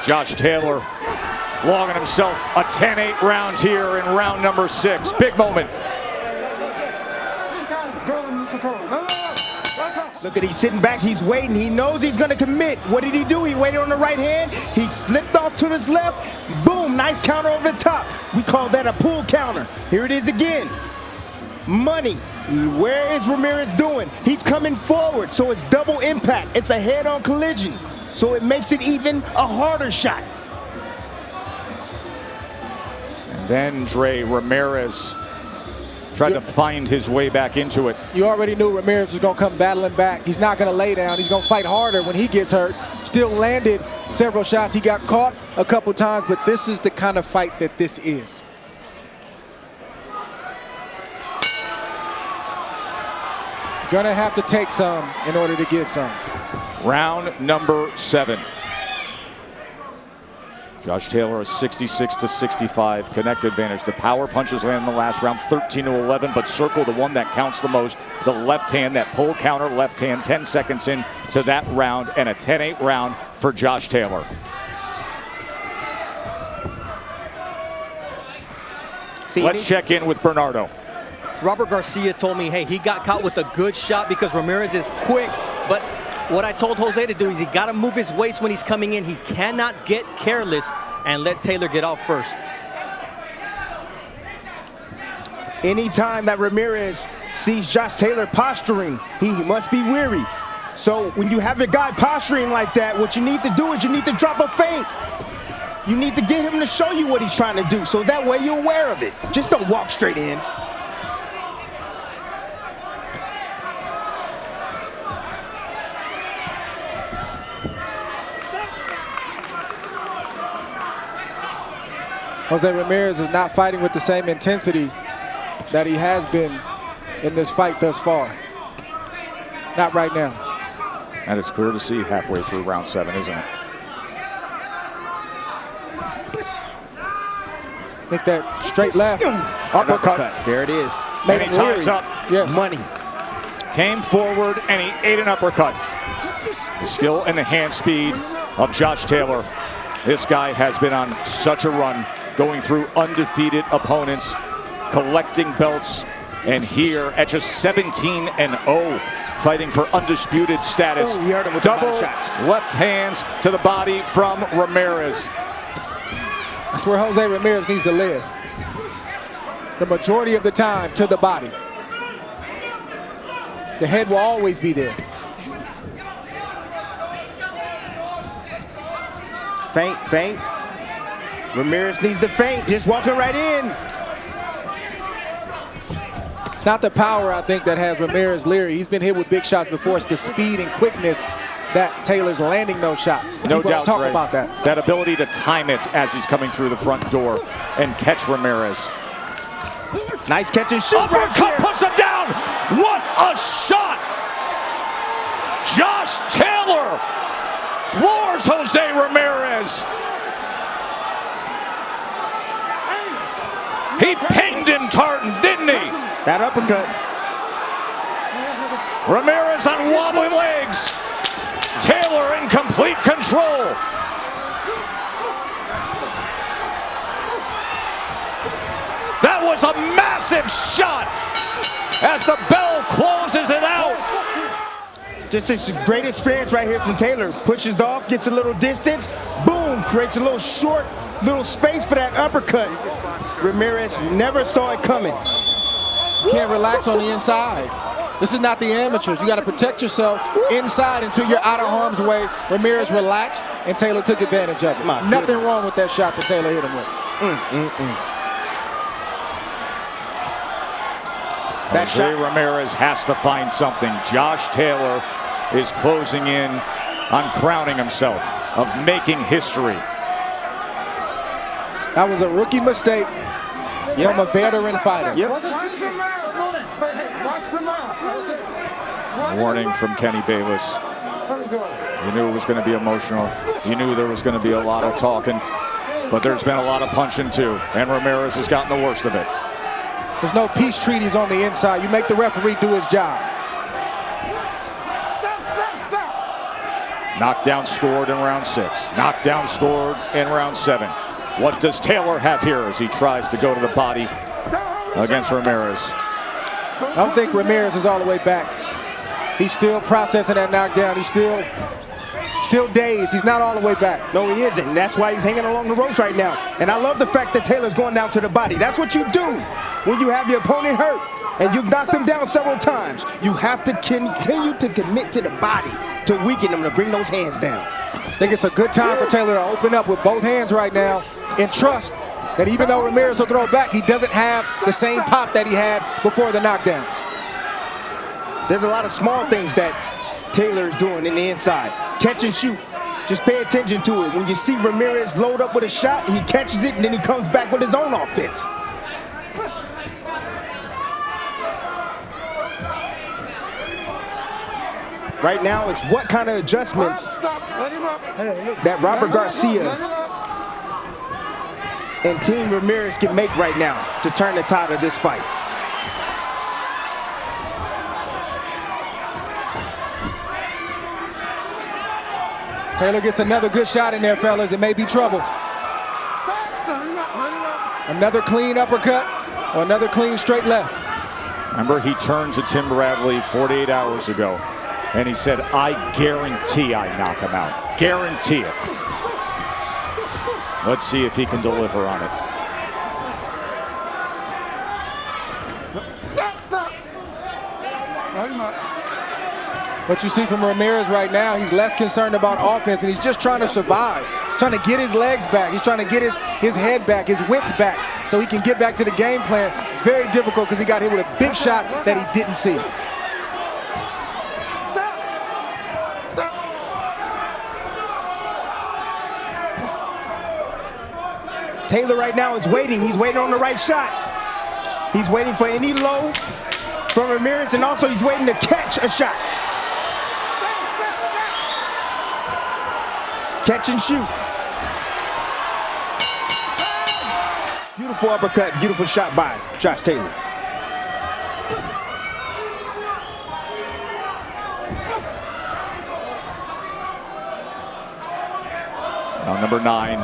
Josh Taylor logging himself a 10-8 round here in round number 6. Big moment. Look at, he's sitting back, he's waiting, he knows he's gonna commit. What did he do? He waited on the right hand, he slipped off to his left, boom, nice counter over the top. We call that a pull counter. Here it is again. Money. Where is Ramirez doing? He's coming forward, so it's double impact. It's a head-on collision, so it makes it even a harder shot. And then Ramirez tried to find his way back into it. You already knew Ramirez was going to come battling back. He's not going to lay down. He's going to fight harder when he gets hurt. Still landed several shots. He got caught a couple times, but this is the kind of fight that this is. Gonna have to take some in order to give some. Round number 7. Josh Taylor, a 66-65 connect advantage. The power punches land in the last round, 13-11, but circle the one that counts the most. The left hand, that pull counter left hand, 10 seconds in to that round, and a 10-8 round for Josh Taylor. Let's check in with Bernardo. Robert Garcia told me, hey, he got caught with a good shot because Ramirez is quick, but what I told Jose to do is he got to move his waist when he's coming in. He cannot get careless and let Taylor get off first. Anytime that Ramirez sees Josh Taylor posturing, he must be weary. So when you have a guy posturing like that, what you need to do is you need to drop a feint. You need to get him to show you what he's trying to do, so that way you're aware of it. Just don't walk straight in. Jose Ramirez is not fighting with the same intensity that he has been in this fight thus far. Not right now. And it's clear to see halfway through round 7, isn't it? I think that straight left. Uppercut. There it is. And he ties up. Yes. Money. Came forward and he ate an uppercut. The skill and the hand speed of Josh Taylor. This guy has been on such a run, going through undefeated opponents, collecting belts, and here at just 17-0, fighting for undisputed status. Ooh, he hurt him with double the body shots. left hands to the body from Ramirez. That's where Jose Ramirez needs to live. The majority of the time to the body. The head will always be there. Feint, feint. Ramirez needs to feint, just walking right in. It's not the power, I think, that has Ramirez leery. He's been hit with big shots before. It's the speed and quickness that Taylor's landing those shots. No doubt, talk Dre. about that. That ability to time it as he's coming through the front door and catch Ramirez. Nice catch and shoot. Uppercut puts him down. What a shot! Josh Taylor floors Jose Ramirez. He pinged him, Tartan, didn't he? That uppercut. Ramirez on wobbly legs. Taylor in complete control. That was a massive shot as the bell closes it out. Just a great experience right here from Taylor. Pushes off, gets a little distance, boom, creates a little short, little space for that uppercut. Ramirez never saw it coming. Can't relax on the inside. This is not the amateurs. You got to protect yourself inside until you're out of harm's way. Ramirez relaxed, and Taylor took advantage of it. Nothing wrong with that shot that Taylor hit him with. That shot. Ramirez has to find something. Josh Taylor is closing in on crowning himself, of making history. That was a rookie mistake from a veteran fighter. Watch the mouth. Watch the mouth. Warning from Kenny Bayless. You knew it was going to be emotional. You knew there was going to be a lot of talking. But there's been a lot of punching too. And Ramirez has gotten the worst of it. There's no peace treaties on the inside. You make the referee do his job. Knockdown scored in round 6. Knockdown scored in round 7. What does Taylor have here as he tries to go to the body against Ramirez? I don't think Ramirez is all the way back. He's still processing that knockdown. He's still dazed. He's not all the way back. No, he isn't. And that's why he's hanging along the ropes right now. And I love the fact that Taylor's going down to the body. That's what you do when you have your opponent hurt and you've knocked him down several times. You have to continue to commit to the body to weaken him, to bring those hands down. I think it's a good time for Taylor to open up with both hands right now and trust that even though Ramirez will throw back, he doesn't have the same pop that he had before the knockdowns. There's a lot of small things that Taylor is doing in the inside. Catch and shoot. Just pay attention to it. When you see Ramirez load up with a shot, he catches it and then he comes back with his own offense. Right now, it's what kind of adjustments that Robert Garcia and Team Ramirez can make right now to turn the tide of this fight. Taylor gets another good shot in there, fellas. It may be trouble. Another clean uppercut or another clean straight left. Remember, he turned to Tim Bradley 48 hours ago, and he said, I guarantee I knock him out. Guarantee it. Let's see if he can deliver on it. Stop. What you see from Ramirez right now, he's less concerned about offense, and he's just trying to survive, trying to get his legs back. He's trying to get his head back, his wits back, so he can get back to the game plan. Very difficult because he got hit with a big shot that he didn't see. Stop. Taylor right now is waiting. He's waiting on the right shot. He's waiting for any low from Ramirez, and also he's waiting to catch a shot. Catch and shoot. Beautiful uppercut, beautiful shot by Josh Taylor. Now, number 9,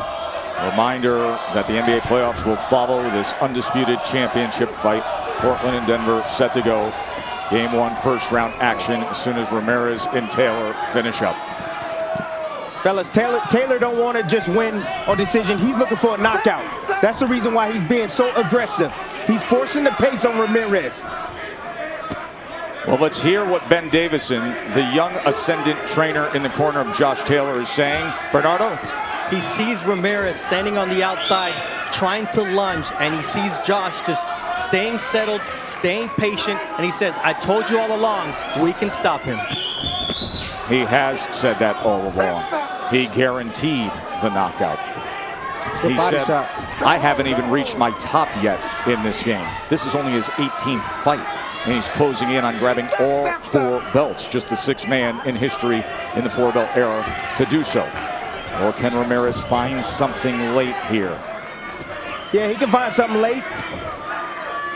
reminder that the NBA playoffs will follow this undisputed championship fight. Portland and Denver set to go. Game 1, first round action as soon as Ramirez and Taylor finish up. Fellas, Taylor don't want to just win on decision. He's looking for a knockout. That's the reason why he's being so aggressive. He's forcing the pace on Ramirez. Well, let's hear what Ben Davison, the young ascendant trainer in the corner of Josh Taylor, is saying. Bernardo? He sees Ramirez standing on the outside, trying to lunge, and he sees Josh just staying settled, staying patient, and he says, I told you all along, we can stop him. He has said that all along. He guaranteed the knockout. He said, I haven't even reached my top yet in this game. This is only his 18th fight, and he's closing in on grabbing all 4 belts, just the 6th man in history in the 4-belt era to do so. Or can Ramirez find something late here? Yeah, he can find something late.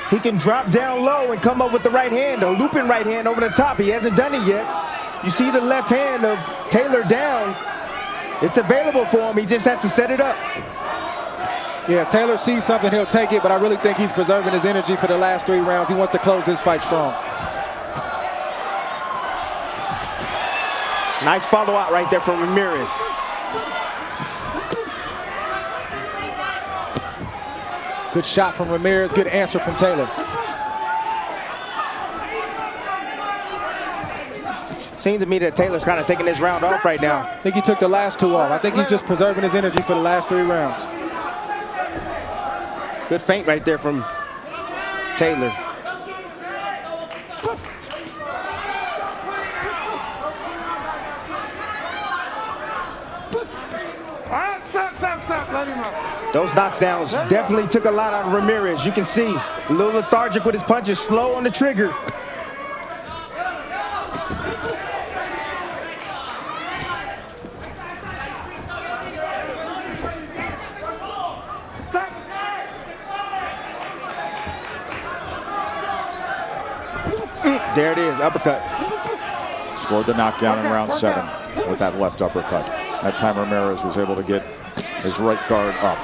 He can drop down low and come up with the right hand, a looping right hand over the top. He hasn't done it yet. You see the left hand of Taylor down. It's available for him. He just has to set it up. Yeah, if Taylor sees something, he'll take it, but I really think he's preserving his energy for the last 3 rounds. He wants to close this fight strong. Nice follow out right there from Ramirez. Good shot from Ramirez, good answer from Taylor. Seems to me that Taylor's kind of taking this round off right now. I think he took the last 2 off. I think he's just preserving his energy for the last 3 rounds. Good feint right there from Taylor. All right, stop. Let him up. Those knockdowns definitely took a lot out of Ramirez. You can see a little lethargic with his punches, slow on the trigger. There it is, uppercut. Scored the knockdown in round 7 with that left uppercut. That time Ramirez was able to get his right guard up.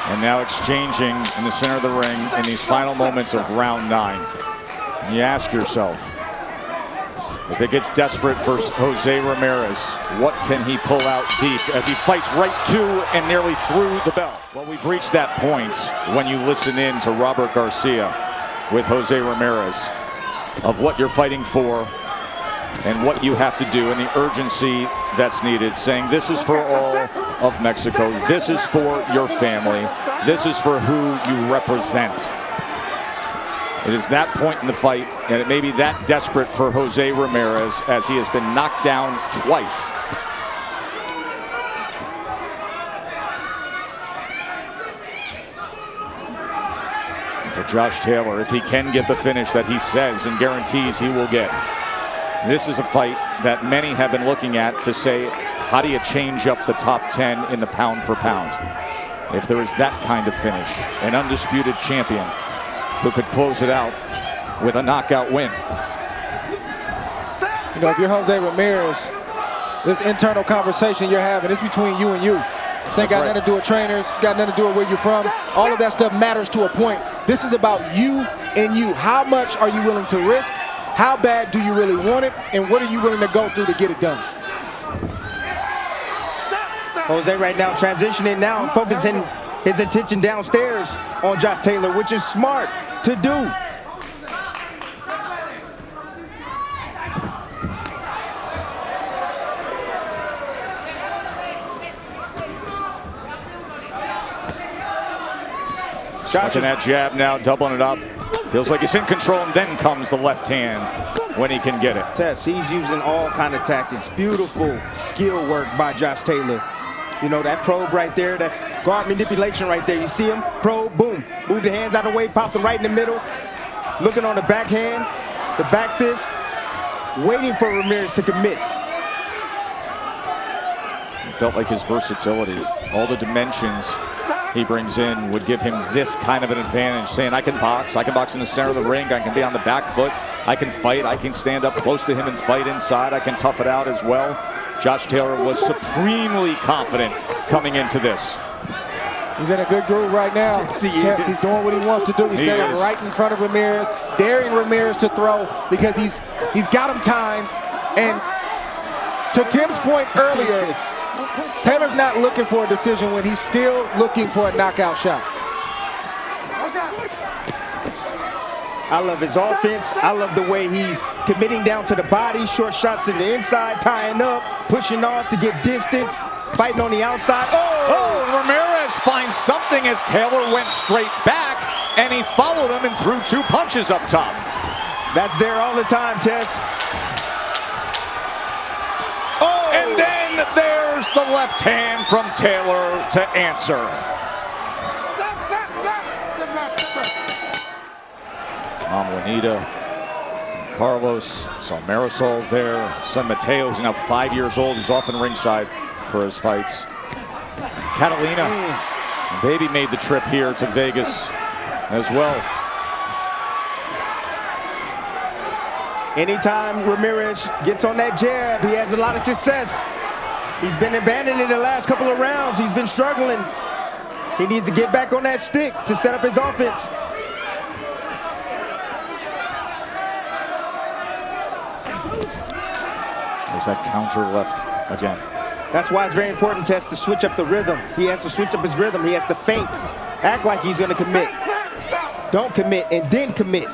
And now exchanging in the center of the ring in these final moments of round 9. And you ask yourself, if it gets desperate for Jose Ramirez, what can he pull out deep as he fights right to and nearly through the bell? Well, we've reached that point when you listen in to Robert Garcia with Jose Ramirez of what you're fighting for and what you have to do and the urgency that's needed, saying this is for all of Mexico, this is for your family, this is for who you represent. It is that point in the fight, and it may be that desperate for Jose Ramirez as he has been knocked down twice. And for Josh Taylor, if he can get the finish that he says and guarantees he will get, this is a fight that many have been looking at to say, how do you change up the top 10 in the pound for pound? If there is that kind of finish, an undisputed champion who could close it out with a knockout win. You know, if you're Jose Ramirez, this internal conversation you're having, it's between you and you. This ain't got nothing to do with trainers, got nothing to do with where you're from. All of that stuff matters to a point. This is about you and you. How much are you willing to risk? How bad do you really want it? And what are you willing to go through to get it done? Jose right now transitioning now and focusing his attention downstairs on Josh Taylor, which is smart to do. Watching that jab now, doubling it up. Feels like he's in control, and then comes the left hand when he can get it. Tess, he's using all kind of tactics. Beautiful skill work by Josh Taylor. You know, that probe right there, that's guard manipulation right there. You see him, probe, boom. Move the hands out of the way, pop them right in the middle. Looking on the backhand, the back fist, waiting for Ramirez to commit. It felt like his versatility, all the dimensions he brings in would give him this kind of an advantage, saying I can box in the center of the ring, I can be on the back foot, I can fight, I can stand up close to him and fight inside, I can tough it out as well. Josh Taylor was supremely confident coming into this. He's in a good groove right now. Yes, he's doing what he wants to do. He's standing right in front of Ramirez, daring Ramirez to throw because he's got him timed. And to Tim's point earlier, Taylor's not looking for a decision when he's still looking for a knockout shot. I love his offense. I love the way he's committing down to the body, short shots in the inside, tying up, pushing off to get distance, fighting on the outside. Oh, Ramirez finds something as Taylor went straight back, and he followed him and threw 2 punches up top. That's there all the time, Tess. Oh! And then there's the left hand from Taylor to answer. Mom Juanita, Carlos, saw Marisol there. Son Mateo, who's now 5 years old, he's often ringside for his fights. Catalina, and baby made the trip here to Vegas as well. Anytime Ramirez gets on that jab, he has a lot of success. He's been abandoning the last couple of rounds. He's been struggling. He needs to get back on that stick to set up his offense. There's that counter left again. That's why it's very important, Tess, to switch up the rhythm. He has to switch up his rhythm. He has to feint, act like he's going to commit. Don't commit, and then commit.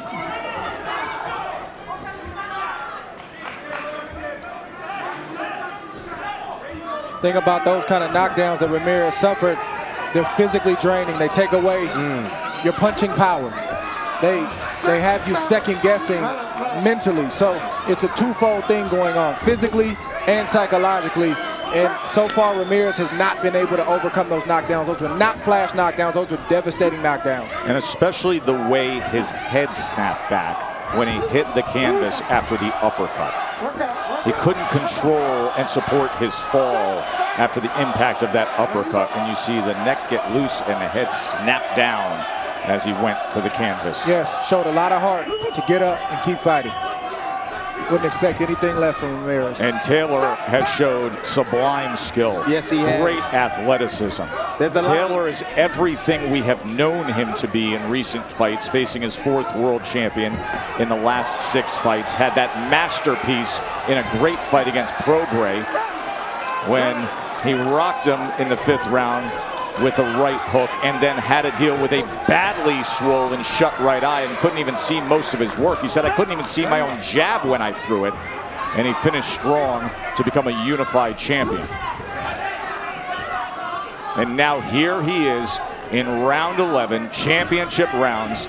Think about those kind of knockdowns that Ramirez suffered. They're physically draining. They take away your punching power. They have you second guessing mentally. So it's a twofold thing going on, physically and psychologically. And so far, Ramirez has not been able to overcome those knockdowns. Those were not flash knockdowns. Those were devastating knockdowns. And especially the way his head snapped back when he hit the canvas after the uppercut. He couldn't control and support his fall after the impact of that uppercut. And you see the neck get loose and the head snap down as he went to the canvas. Yes, showed a lot of heart to get up and keep fighting. Wouldn't expect anything less from Ramirez. And Taylor has showed sublime skill. Yes, he has. Great athleticism. Taylor is everything we have known him to be in recent fights, facing his 4th world champion in the last 6 fights. Had that masterpiece in a great fight against Prograis when he rocked him in the 5th round with a right hook, and then had to deal with a badly swollen shut right eye and couldn't even see most of his work. He said, I couldn't even see my own jab when I threw it. And he finished strong to become a unified champion. And now here he is in round 11, championship rounds,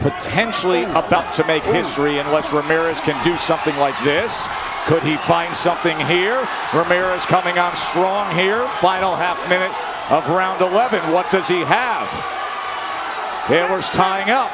potentially about to make history unless Ramirez can do something like this. Could he find something here? Ramirez coming on strong here, final half minute of round 11. What does he have? Taylor's tying up.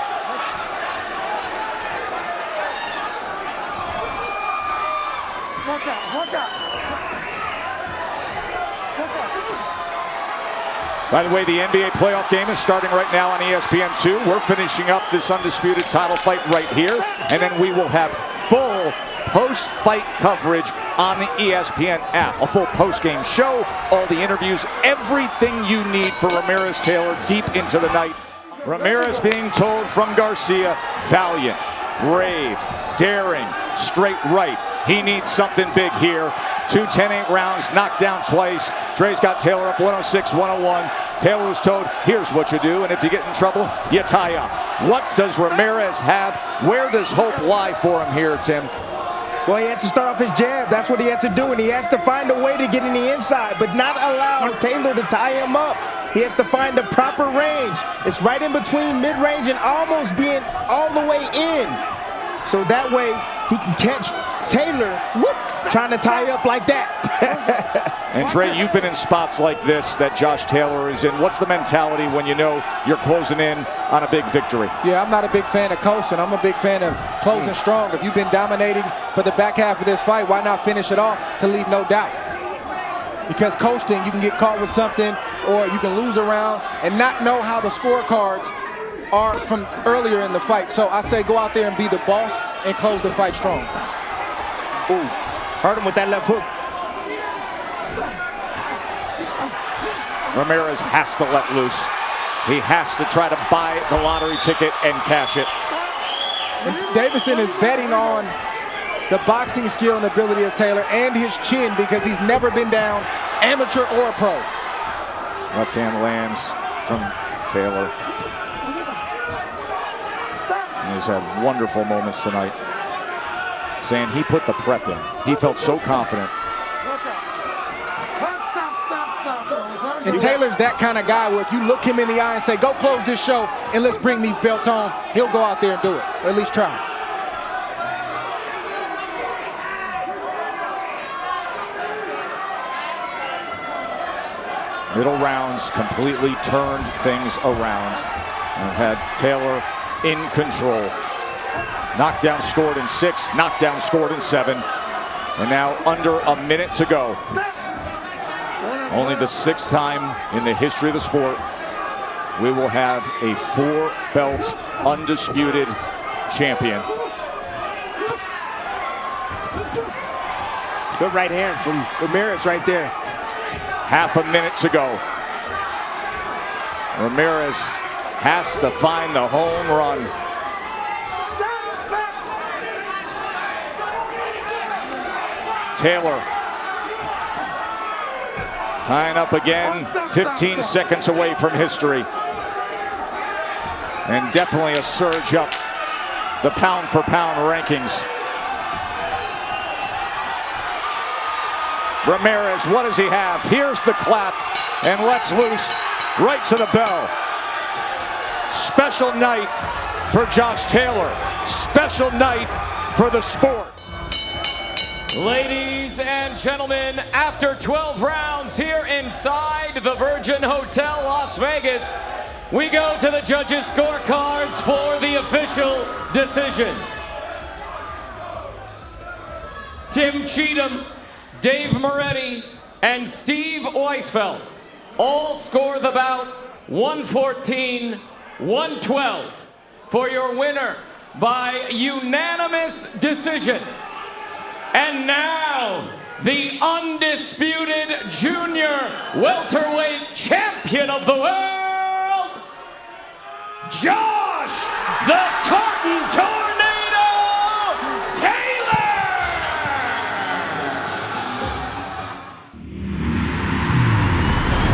By the way, the NBA playoff game is starting right now on ESPN2. We're finishing up this undisputed title fight right here, and then we will have full post-fight coverage on the ESPN app. A full post-game show, all the interviews, everything you need for Ramirez Taylor deep into the night. Ramirez being told from Garcia, valiant, brave, daring, straight right. He needs something big here. 2 10-8 rounds, knocked down twice. Dre's got Taylor up 106-101. Taylor was told, here's what you do, and if you get in trouble, you tie up. What does Ramirez have? Where does hope lie for him here, Tim? Well, he has to start off his jab. That's what he has to do, and he has to find a way to get in the inside, but not allow Taylor to tie him up. He has to find the proper range. It's right in between mid-range and almost being all the way in. So that way, he can catch Taylor trying to tie up like that. And Dre, you've been in spots like this that Josh Taylor is in. What's the mentality when you know you're closing in on a big victory? Yeah, I'm not a big fan of coasting. I'm a big fan of closing strong. If you've been dominating for the back half of this fight, why not finish it off to leave no doubt? Because coasting, you can get caught with something, or you can lose a round and not know how the scorecards are from earlier in the fight. So I say go out there and be the boss and close the fight strong. Ooh, hurt him with that left hook. Ramirez has to let loose. He has to try to buy the lottery ticket and cash it. And Davison is betting on the boxing skill and ability of Taylor and his chin because he's never been down, amateur or pro. Left hand lands from Taylor. And he's had wonderful moments tonight, saying he put the prep in. He felt so confident. And Taylor's that kind of guy where if you look him in the eye and say, go close this show and let's bring these belts home, he'll go out there and do it, or at least try. Middle rounds completely turned things around and had Taylor in control. Knockdown scored in 6, knockdown scored in 7, and now under a minute to go. Only the 6th time in the history of the sport we will have a 4-belt undisputed champion. Good right hand from Ramirez right there. Half a minute to go. Ramirez has to find the home run. Taylor tying up again, 15 seconds away from history. And definitely a surge up the pound-for-pound rankings. Ramirez, what does he have? Here's the clap, and lets loose right to the bell. Special night for Josh Taylor. Special night for the sport. Ladies and gentlemen, after 12 rounds here inside the Virgin Hotel, Las Vegas, we go to the judges' scorecards for the official decision. Tim Cheatham, Dave Moretti, and Steve Weisfeld all score the bout 114-112 for your winner by unanimous decision. And now, the undisputed junior welterweight champion of the world, Josh the Tartan Tornado Taylor!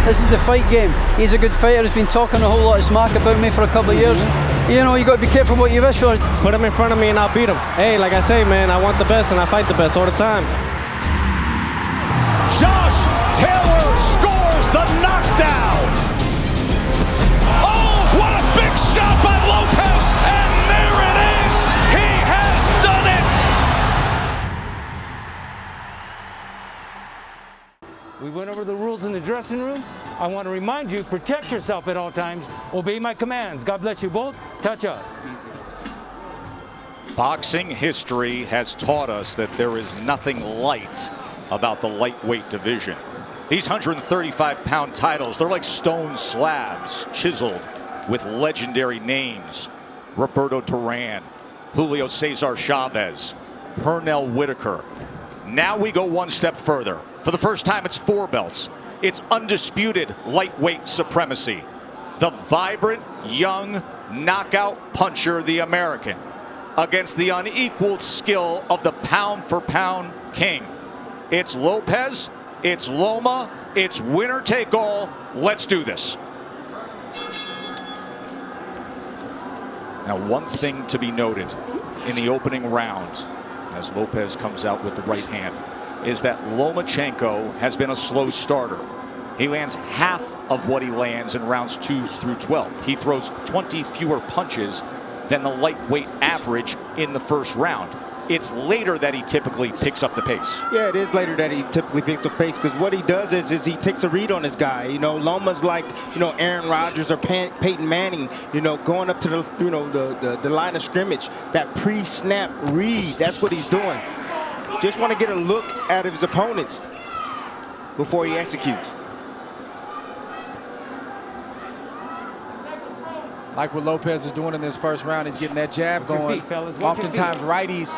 This is the fight game. He's a good fighter. He's been talking a whole lot of smack about me for a couple of years. You know, you got to be careful what you wish for. Put him in front of me and I'll beat him. Hey, like I say, man, I want the best and I fight the best all the time. Josh Taylor scores the knockdown. Oh, what a big shot by Lopez, and there it is. He has done it. We went over the rules in the dressing room. I want to remind you, protect yourself at all times. Obey my commands. God bless you both. Touch up. Boxing history has taught us that there is nothing light about the lightweight division. These 135-pound titles, they're like stone slabs chiseled with legendary names. Roberto Duran, Julio Cesar Chavez, Pernell Whitaker. Now we go one step further. For the first time, it's 4 belts. It's undisputed lightweight supremacy. The vibrant, young, knockout puncher, the American, against the unequaled skill of the pound-for-pound king. It's Lopez, it's Loma, it's winner take all. Let's do this. Now, one thing to be noted in the opening round, as Lopez comes out with the right hand, is that Lomachenko has been a slow starter. He lands half of what he lands in rounds 2 through 12. He throws 20 fewer punches than the lightweight average in the first round. It's later that he typically picks up the pace. Yeah, it is later that he typically picks up pace, because what he does is he takes a read on his guy. You know, Loma's like, you know, Aaron Rodgers or Peyton Manning, you know, going up to the, you know, the line of scrimmage. That pre-snap read, that's what he's doing. Just want to get a look at his opponents before he executes. Like what Lopez is doing in this first round, he's getting that jab going. Oftentimes righties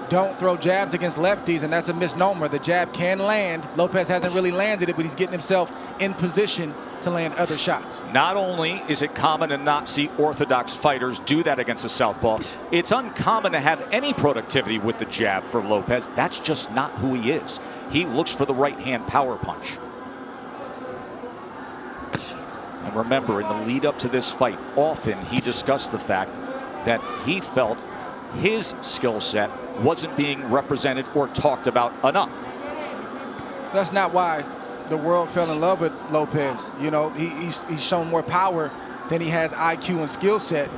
don't throw jabs against lefties, and that's a misnomer. The jab can land. Lopez hasn't really landed it, but he's getting himself in position to land other shots. Not only is it common to not see orthodox fighters do that against a southpaw, it's uncommon to have any productivity with the jab for Lopez. That's just not who he is. He looks for the right hand power punch. And remember, in the lead up to this fight, often he discussed the fact that he felt his skill set wasn't being represented or talked about enough. That's not why the world fell in love with Lopez. You know, he's shown more power than he has IQ and skill set.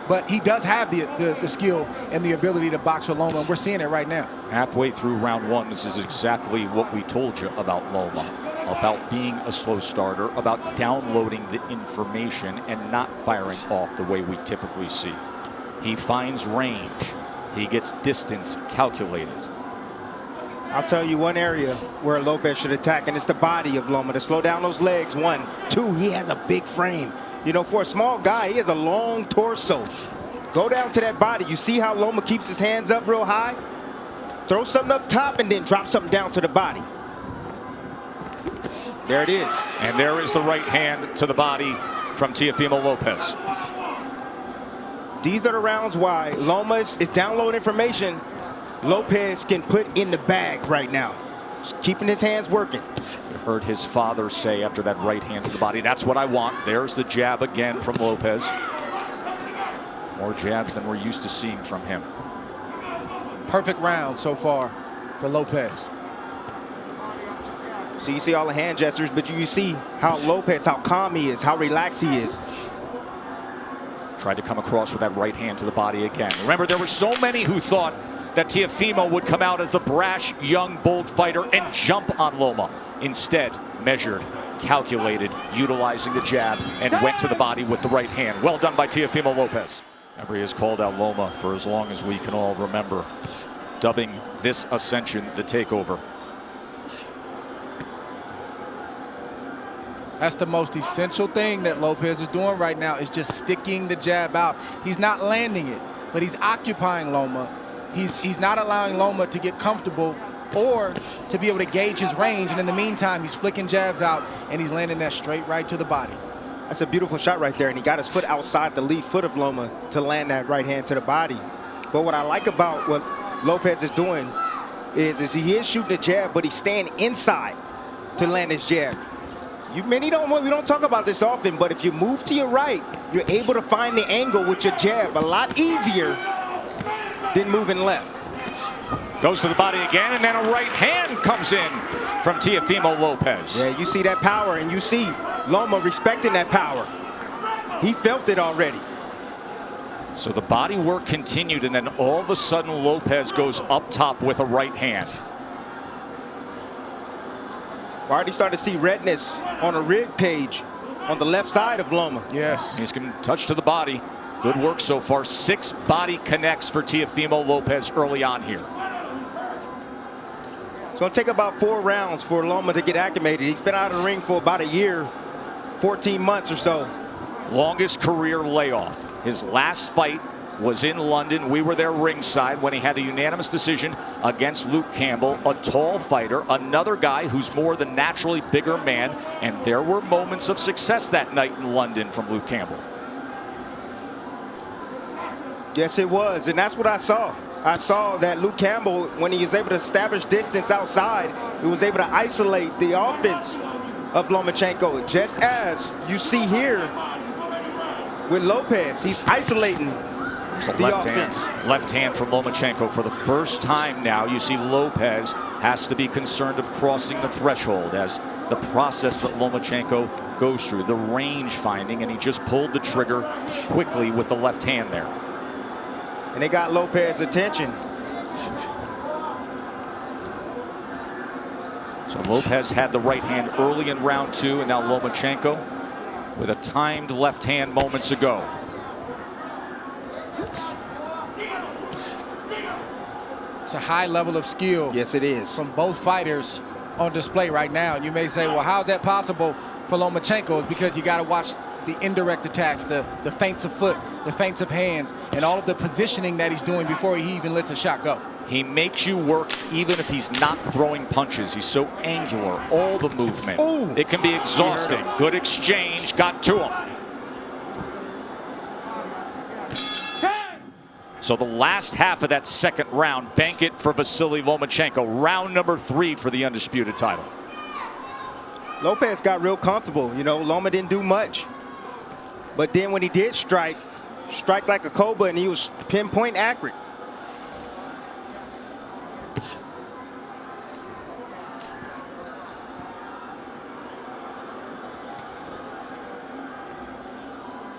But he does have the skill and the ability to box with Loma, and we're seeing it right now. Halfway through round 1, this is exactly what we told you about Loma, about being a slow starter, about downloading the information and not firing off the way we typically see. He finds range. He gets distance calculated. I'll tell you one area where Lopez should attack, and it's the body of Loma, to slow down those legs. 1, 2, he has a big frame. You know, for a small guy, he has a long torso. Go down to that body. You see how Loma keeps his hands up real high? Throw something up top and then drop something down to the body. There it is. And there is the right hand to the body from Teofimo Lopez. These are the rounds why Loma is downloading information Lopez can put in the bag right now. Just keeping his hands working. You heard his father say after that right hand to the body, that's what I want. There's the jab again from Lopez. More jabs than we're used to seeing from him. Perfect round so far for Lopez. So you see all the hand gestures, but you see how Lopez, how calm he is, how relaxed he is. Tried to come across with that right hand to the body again. Remember, there were so many who thought that Teofimo would come out as the brash, young, bold fighter and jump on Loma. Instead, measured, calculated, utilizing the jab, and went to the body with the right hand. Well done by Teofimo Lopez. Remember, he has called out Loma for as long as we can all remember, dubbing this ascension the Takeover. That's the most essential thing that Lopez is doing right now, is just sticking the jab out. He's not landing it, but he's occupying Loma. He's not allowing Loma to get comfortable or to be able to gauge his range. And in the meantime, he's flicking jabs out, and he's landing that straight right to the body. That's a beautiful shot right there, and he got his foot outside the lead foot of Loma to land that right hand to the body. But what I like about what Lopez is doing is he is shooting the jab, but he's staying inside to land his jab. We don't talk about this often, but if you move to your right, you're able to find the angle with your jab a lot easier than moving left. Goes to the body again, and then a right hand comes in from Teofimo Lopez. Yeah, you see that power, and you see Loma respecting that power. He felt it already. So the body work continued, and then all of a sudden Lopez goes up top with a right hand. We already started to see redness on a rib cage on the left side of Loma. Yes. He's going to touch to the body. Good work so far. 6 body connects for Teofimo Lopez early on here. It's going to take about 4 rounds for Loma to get acclimated. He's been out of the ring for about a year, 14 months or so. Longest career layoff. His last fight was in London. We were there ringside when he had a unanimous decision against Luke Campbell, a tall fighter, another guy who's more the naturally bigger man, and there were moments of success that night in London from Luke Campbell. Yes, it was, and that's what I saw. I saw that Luke Campbell, when he was able to establish distance outside, he was able to isolate the offense of Lomachenko, just as you see here with Lopez. He's isolating the offense. Left hand from Lomachenko. For the first time now, you see Lopez has to be concerned of crossing the threshold as the process that Lomachenko goes through, the range finding, and he just pulled the trigger quickly with the left hand there. And they got Lopez's attention. So Lopez had the right hand early in round 2, and now Lomachenko with a timed left hand moments ago. It's a high level of skill. Yes, it is. From both fighters on display right now. And you may say, well, how is that possible for Lomachenko? It's because you got to watch the indirect attacks, the feints of foot, the feints of hands, and all of the positioning that he's doing before he even lets a shot go. He makes you work even if he's not throwing punches. He's so angular, all the movement. Ooh. It can be exhausting. Good exchange, got to him. So the last half of that second round, bank it for Vasily Lomachenko. Round number 3 for the undisputed title. Lopez got real comfortable. You know, Loma didn't do much. But then when he did strike like a cobra, and he was pinpoint accurate.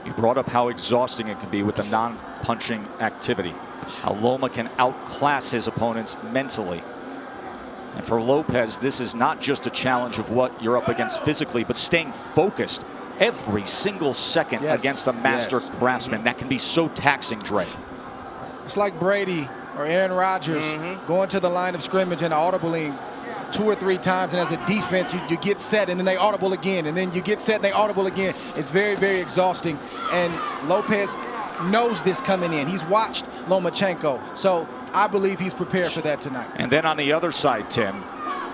You brought up how exhausting it can be with the non-punching activity. How Loma can outclass his opponents mentally. And for Lopez, this is not just a challenge of what you're up against physically, but staying focused every single second against a master craftsman. That can be so taxing, Dre. It's like Brady or Aaron Rodgers going to the line of scrimmage and audibling 2 or 3 times, and as a defense, you get set, and then they audible again, and then you get set, and they audible again. It's very, very exhausting, and Lopez knows this coming in. He's watched Lomachenko, so I believe he's prepared for that tonight. And then on the other side, Tim,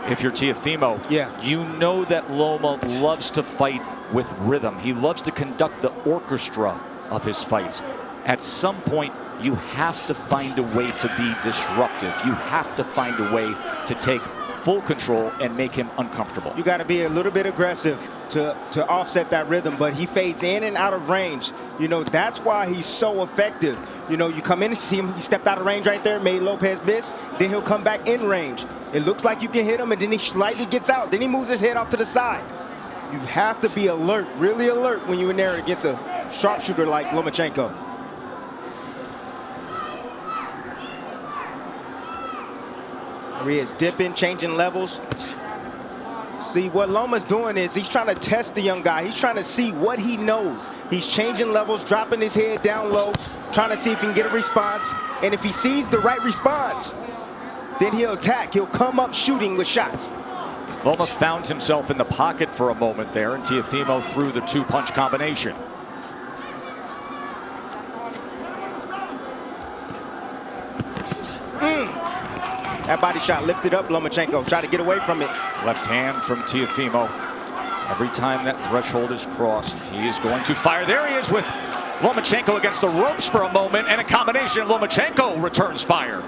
if you're Teofimo, you know that Loma loves to fight with rhythm. He loves to conduct the orchestra of his fights. At some point, you have to find a way to be disruptive. You have to find a way to take full control and make him uncomfortable. You got to be a little bit aggressive to offset that rhythm, but he fades in and out of range. You know, that's why he's so effective. You know, you come in and see him, he stepped out of range right there, made Lopez miss, then he'll come back in range. It looks like you can hit him, and then he slightly gets out. Then he moves his head off to the side. You have to be alert, really alert, when you're in there against a sharpshooter like Lomachenko. Ramirez dipping, changing levels. See, what Loma's doing is he's trying to test the young guy. He's trying to see what he knows. He's changing levels, dropping his head down low, trying to see if he can get a response. And if he sees the right response, then he'll attack. He'll come up shooting with shots. Loma found himself in the pocket for a moment there, and Teofimo threw the two-punch combination. That body shot lifted up Lomachenko, tried to get away from it. Left hand from Teofimo. Every time that threshold is crossed, he is going to fire. There he is with Lomachenko against the ropes for a moment, and a combination. Lomachenko returns fire.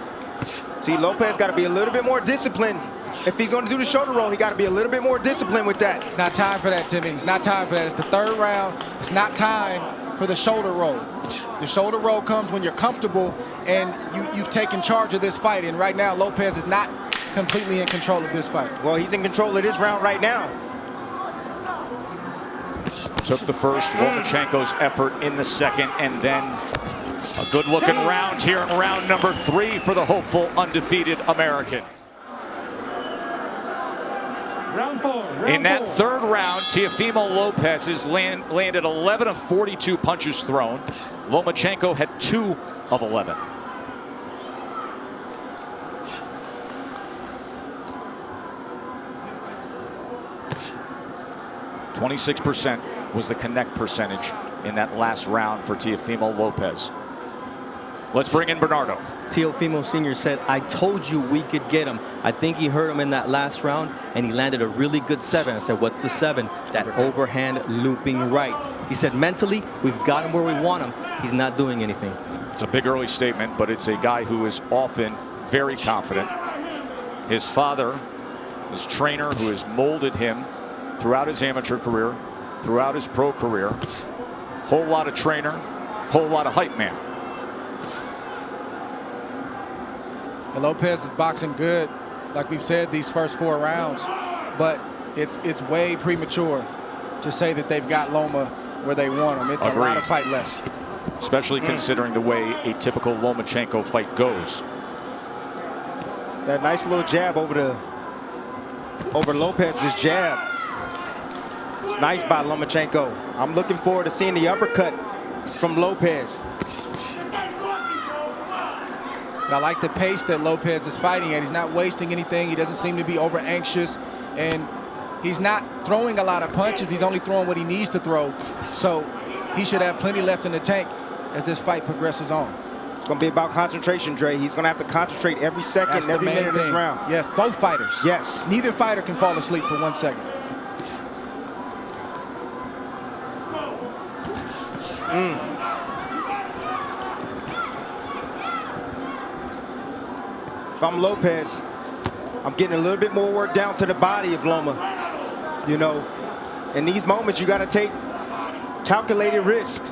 See, Lopez got to be a little bit more disciplined. If he's going to do the shoulder roll, he got to be a little bit more disciplined with that. It's not time for that, Timmy. It's not time for that. It's the third round. It's not time for the shoulder roll. The shoulder roll comes when you're comfortable and you've taken charge of this fight. And right now, Lopez is not completely in control of this fight. Well, he's in control of this round right now. Took the first, Lomachenko's effort in the second, and then a good-looking round here in round number 3 for the hopeful undefeated American. Round 4. In that third round, Teofimo Lopez has landed 11 of 42 punches thrown. Lomachenko had 2 of 11. .26% was the connect percentage in that last round for Teofimo Lopez. Let's bring in Bernardo. Teofimo Sr. said, I told you we could get him. I think he hurt him in that last round, and he landed a really good 7. I said, what's the 7? That overhand looping right. He said, mentally, we've got him where we want him. He's not doing anything. It's a big early statement, but it's a guy who is often very confident. His father, his trainer, who has molded him throughout his amateur career, throughout his pro career. Whole lot of trainer, whole lot of hype man. And Lopez is boxing good, like we've said, these first 4 rounds, but it's way premature to say that they've got Loma where they want him. It's a lot of fight left. Especially considering the way a typical Lomachenko fight goes. That nice little jab over Lopez's jab. It's nice by Lomachenko. I'm looking forward to seeing the uppercut from Lopez. But I like the pace that Lopez is fighting at. He's not wasting anything. He doesn't seem to be over anxious, and he's not throwing a lot of punches. He's only throwing what he needs to throw. So he should have plenty left in the tank as this fight progresses on. It's going to be about concentration, Dre. He's going to have to concentrate every second, and every minute of this round. Yes, both fighters. Yes. Neither fighter can fall asleep for 1 second. If I'm Lopez, I'm getting a little bit more work down to the body of Loma. You know, in these moments, you got to take calculated risk.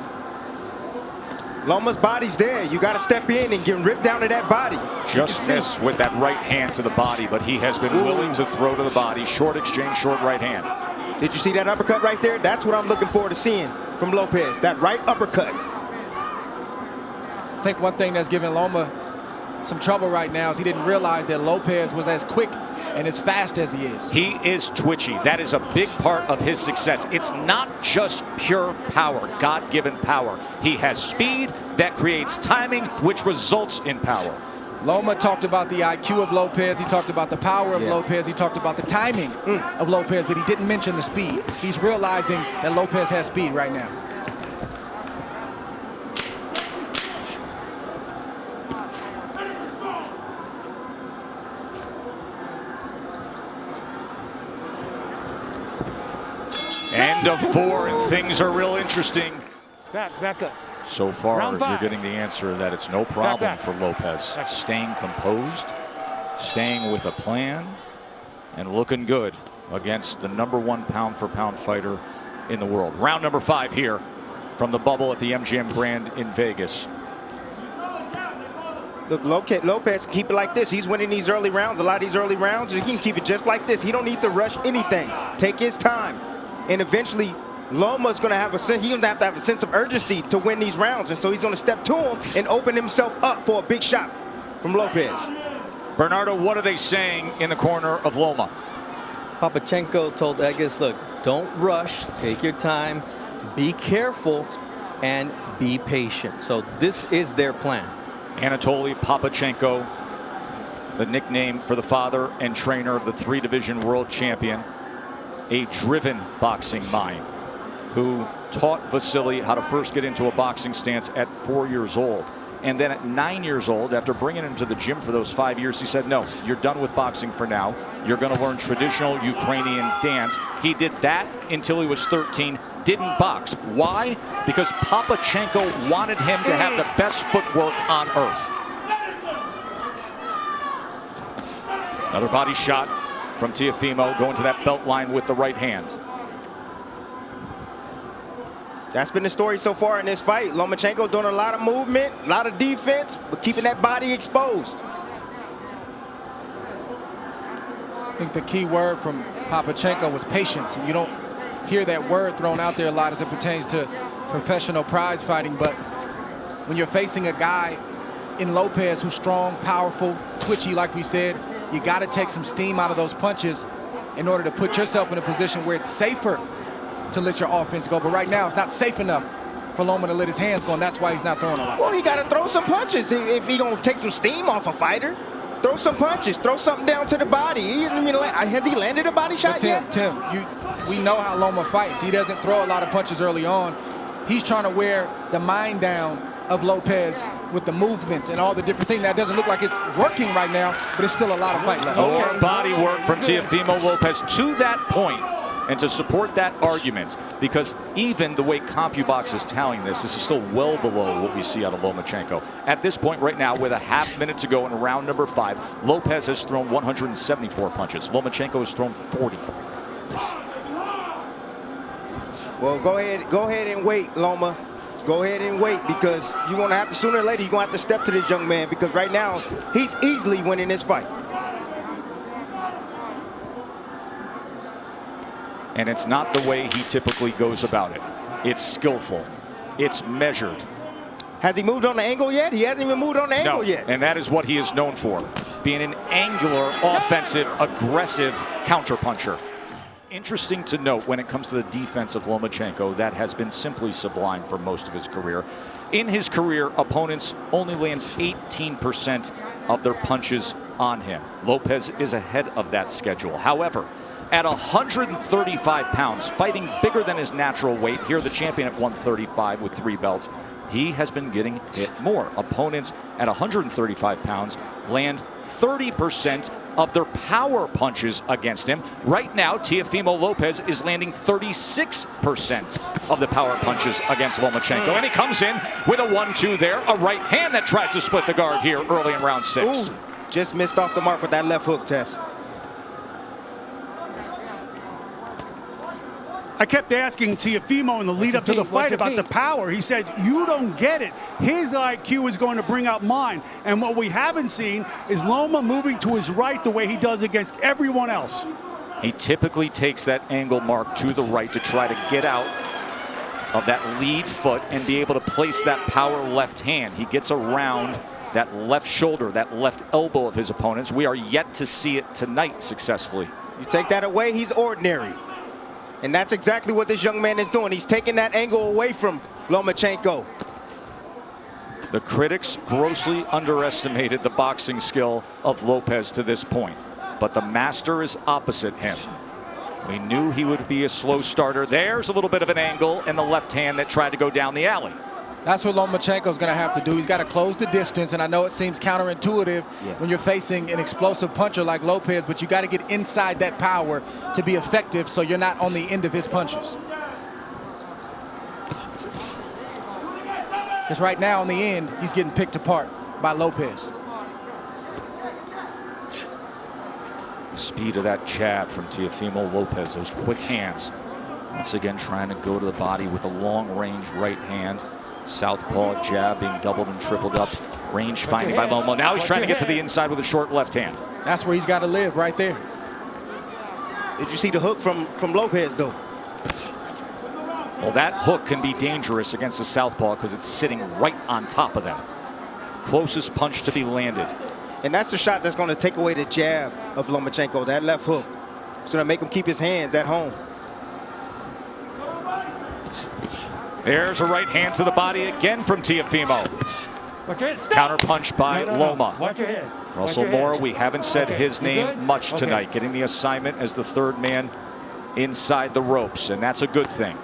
Loma's body's there. You got to step in and get ripped down to that body. Just miss with that right hand to the body, but he has been willing to throw to the body. Short exchange, short right hand. Did you see that uppercut right there? That's what I'm looking forward to seeing from Lopez, that right uppercut. I think one thing that's giving Loma some trouble right now is he didn't realize that Lopez was as quick and as fast as he is. He is twitchy. That is a big part of his success. It's not just pure power, God-given power. He has speed that creates timing, which results in power. Loma talked about the IQ of Lopez. He talked about the power of Lopez. He talked about the timing of Lopez, but he didn't mention the speed. He's realizing that Lopez has speed right now. End of 4, and things are real interesting. Back up. So far, Round 5. you're getting the answer that it's no problem for Lopez. Staying composed, staying with a plan, and looking good against the #1 pound-for-pound fighter in the world. Round number 5 here from the bubble at the MGM Grand in Vegas. Look, Lopez, keep it like this. He's winning these early rounds, a lot of these early rounds. He can keep it just like this. He don't need to rush anything. Take his time. And eventually, Loma's going to have a sense. He's going to have a sense of urgency to win these rounds. And so he's going to step to him and open himself up for a big shot from Lopez. Bernardo, what are they saying in the corner of Loma? Papachenko told Egas, look, don't rush, take your time, be careful, and be patient. So this is their plan. Anatoly Papachenko, the nickname for the father and trainer of the 3-division world champion, a driven boxing mind who taught Vasily how to first get into a boxing stance at 4 years old. And then at 9 years old, after bringing him to the gym for those 5 years, he said, no, you're done with boxing for now. You're going to learn traditional Ukrainian dance. He did that until he was 13, didn't box. Why? Because Papachenko wanted him to have the best footwork on earth. Another body shot from Teofimo, going to that belt line with the right hand. That's been the story so far in this fight. Lomachenko doing a lot of movement, a lot of defense, but keeping that body exposed. I think the key word from Papachenko was patience. And you don't hear that word thrown out there a lot as it pertains to professional prize fighting. But when you're facing a guy in Lopez who's strong, powerful, twitchy, like we said, you got to take some steam out of those punches in order to put yourself in a position where it's safer to let your offense go. But right now, it's not safe enough for Loma to let his hands go, and that's why he's not throwing a lot. Well, he got to throw some punches if he going to take some steam off a fighter. Throw some punches, throw something down to the body. Has he landed a body shot yet? Tim, we know how Loma fights. He doesn't throw a lot of punches early on. He's trying to wear the mind down of Lopez with the movements and all the different things. That doesn't look like it's working right now, but it's still a lot of fight left. More body work from Teofimo Lopez to that point. And to support that argument, because even the way CompuBox is tallying this is still well below what we see out of Lomachenko. At this point right now, with a half minute to go in round number 5, Lopez has thrown 174 punches. Lomachenko has thrown 40. Well, go ahead and wait, Loma. Go ahead and wait, because you're going to have to, sooner or later, you're going to have to step to this young man, because right now, he's easily winning this fight. And it's not the way he typically goes about it. It's skillful. It's measured. Has he moved on the angle yet? He hasn't even moved on the angle yet. And that is what he is known for, being an angular, offensive, aggressive counterpuncher. Interesting to note when it comes to the defense of Lomachenko, that has been simply sublime for most of his career. In his career, opponents only land 18% of their punches on him. Lopez is ahead of that schedule. However, at 135 pounds, fighting bigger than his natural weight, here the champion at 135 with 3 belts, he has been getting hit more. Opponents at 135 pounds land 30% of their power punches against him. Right now, Teofimo Lopez is landing 36% of the power punches against Lomachenko. And he comes in with a 1-2 there, a right hand that tries to split the guard here early in round 6. Ooh, just missed off the mark with that left hook, Tess. I kept asking Teofimo in the lead up to the fight about the power. He said, you don't get it. His IQ is going to bring out mine. And what we haven't seen is Loma moving to his right the way he does against everyone else. He typically takes that angle mark to the right to try to get out of that lead foot and be able to place that power left hand. He gets around that left shoulder, that left elbow of his opponents. We are yet to see it tonight successfully. You take that away, he's ordinary. And that's exactly what this young man is doing. He's taking that angle away from Lomachenko. The critics grossly underestimated the boxing skill of Lopez to this point, but the master is opposite him. We knew he would be a slow starter. There's a little bit of an angle in the left hand that tried to go down the alley. That's what Lomachenko's going to have to do. He's got to close the distance, and I know it seems counterintuitive when you're facing an explosive puncher like Lopez, but you got to get inside that power to be effective so you're not on the end of his punches. Because right now, in the end, he's getting picked apart by Lopez. The speed of that jab from Teofimo Lopez, those quick hands. Once again, trying to go to the body with a long-range right hand. Southpaw jab being doubled and tripled up. Range finding by Loma. Now he's trying to get to the inside with a short left hand. That's where he's got to live, right there. Did you see the hook from Lopez, though? Well, that hook can be dangerous against the southpaw because it's sitting right on top of them. Closest punch to be landed. And that's the shot that's going to take away the jab of Lomachenko, that left hook. It's going to make him keep his hands at home. There's a right hand to the body again from Teofimo. Counter punch by Loma. Watch your head. Russell Mora, we haven't said his name much tonight, getting the assignment as the third man inside the ropes, and that's a good thing.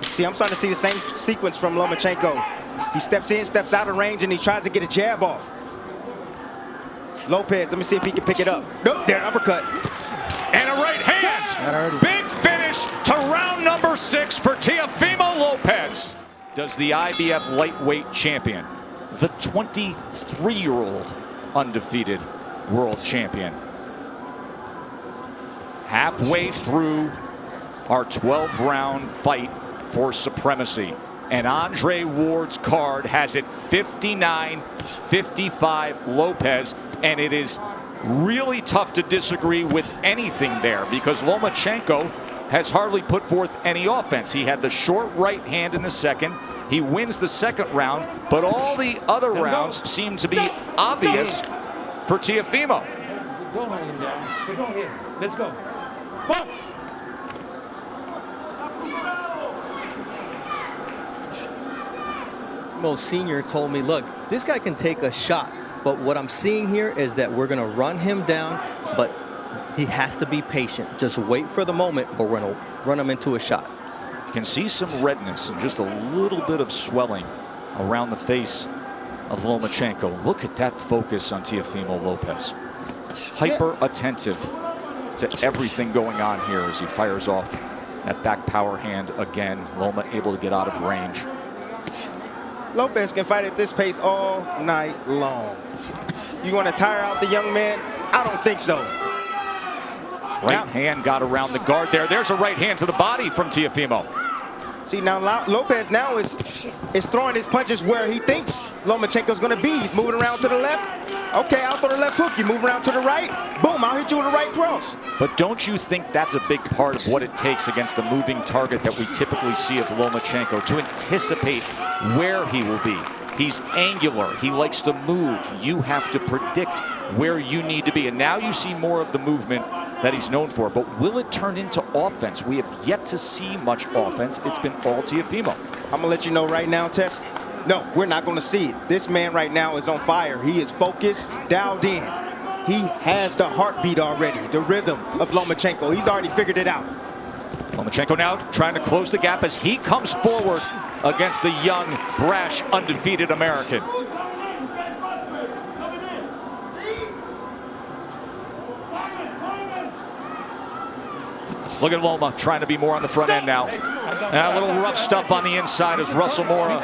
See, I'm starting to see the same sequence from Lomachenko. He steps in, steps out of range, and he tries to get a jab off. Lopez, let me see if he can pick it up. Nope, there, uppercut. And a right hand. Big finish to round number 6 for Teofimo Lopez. Does the IBF lightweight champion, the 23-year-old undefeated world champion, halfway through our 12-round fight for supremacy. And Andre Ward's card has it 59-55 Lopez, and it is really tough to disagree with anything there because Lomachenko has hardly put forth any offense. He had the short right hand in the second. He wins the second round, but all the other rounds seem to be obvious for Teofimo. Don't hold him down, but don't hit him. Let's go. Box! Mo Sr. told me, look, this guy can take a shot, but what I'm seeing here is that we're going to run him down, but he has to be patient. Just wait for the moment, but we're going to run him into a shot. You can see some redness and just a little bit of swelling around the face of Lomachenko. Look at that focus on Teofimo Lopez. Hyper attentive to everything going on here as he fires off that back power hand again. Loma able to get out of range. Lopez can fight at this pace all night long. You want to tire out the young man? I don't think so. Right hand got around the guard there. There's a right hand to the body from Teofimo. See, now Lopez now is throwing his punches where he thinks Lomachenko's going to be. He's moving around to the left. Okay, I'll throw the left hook. You move around to the right. Boom, I'll hit you with the right cross. But don't you think that's a big part of what it takes against the moving target that we typically see of Lomachenko, to anticipate where he will be? He's angular. He likes to move. You have to predict where you need to be. And now you see more of the movement that he's known for. But will it turn into offense? We have yet to see much offense. It's been all Teofimo. I'm going to let you know right now, Tess. No, we're not going to see it. This man right now is on fire. He is focused, dialed in. He has the heartbeat already, the rhythm of Lomachenko. He's already figured it out. Lomachenko now trying to close the gap as he comes forward against the young, brash, undefeated American. Look at Loma trying to be more on the front end now. And a little rough stuff on the inside as Russell Mora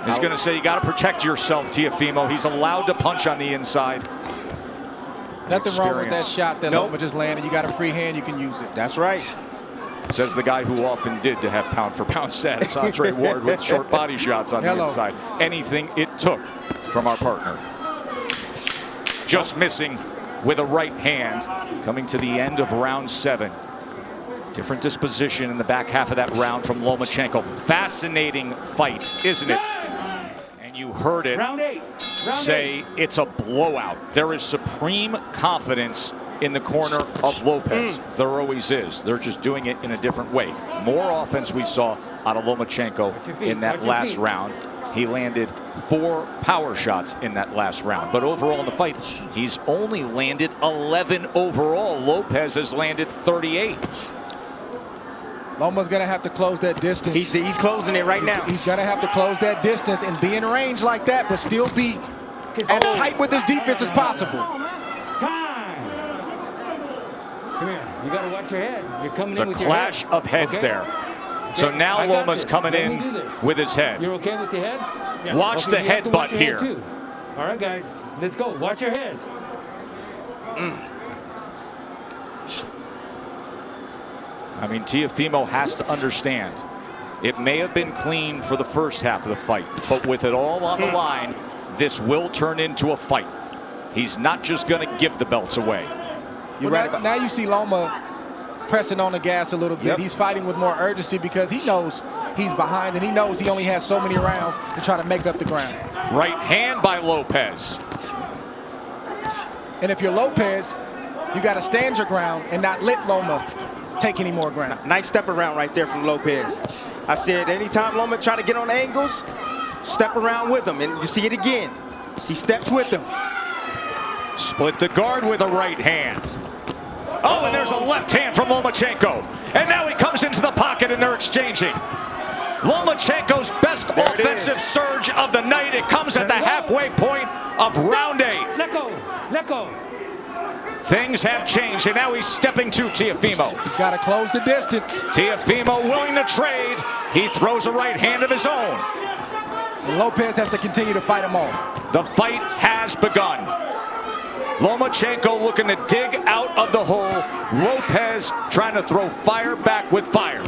is going to say you got to protect yourself, Teofimo. He's allowed to punch on the inside. Nothing wrong with that shot that Loma just landed. You got a free hand, you can use it. That's right. Says the guy who often did to have pound-for-pound status, Andre Ward, with short body shots on the inside. Anything it took from our partner. Just missing with a right hand, coming to the end of round 7. Different disposition in the back half of that round from Lomachenko. Fascinating fight, isn't it? And you heard it say it's a blowout. There is supreme confidence in the corner of Lopez. There always is. They're just doing it in a different way. More offense we saw out of Lomachenko in that last round. He landed 4 power shots in that last round. But overall in the fight, he's only landed 11 overall. Lopez has landed 38. Loma's going to have to close that distance. He's closing it right now. He's going to have to close that distance and be in range like that, but still be as tight with his defense as possible. Come here. You got to watch your head. You're coming It's in a with your head. clash of heads there. So now Loma's coming in with his head. You're okay with your head? Yeah. Watch the headbutt here. Head all right, guys. Let's go. Watch your heads. I mean, Teofimo has to understand. It may have been clean for the first half of the fight, but with it all on the line, this will turn into a fight. He's not just going to give the belts away. Now you see Loma pressing on the gas a little bit. Yep. He's fighting with more urgency because he knows he's behind and he knows he only has so many rounds to try to make up the ground. Right hand by Lopez. And if you're Lopez, you got to stand your ground and not let Loma take any more ground. Nice step around right there from Lopez. I said anytime Loma try to get on angles, step around with him. And you see it again. He steps with him. Split the guard with a right hand. Oh, and there's a left hand from Lomachenko. And now he comes into the pocket and they're exchanging. Lomachenko's best offensive surge of the night. It comes at the halfway point of round 8. Let go. Let go. Things have changed, and now he's stepping to Teofimo. He's got to close the distance. Teofimo willing to trade. He throws a right hand of his own. And Lopez has to continue to fight him off. The fight has begun. Lomachenko looking to dig out of the hole. Lopez trying to throw fire back with fire.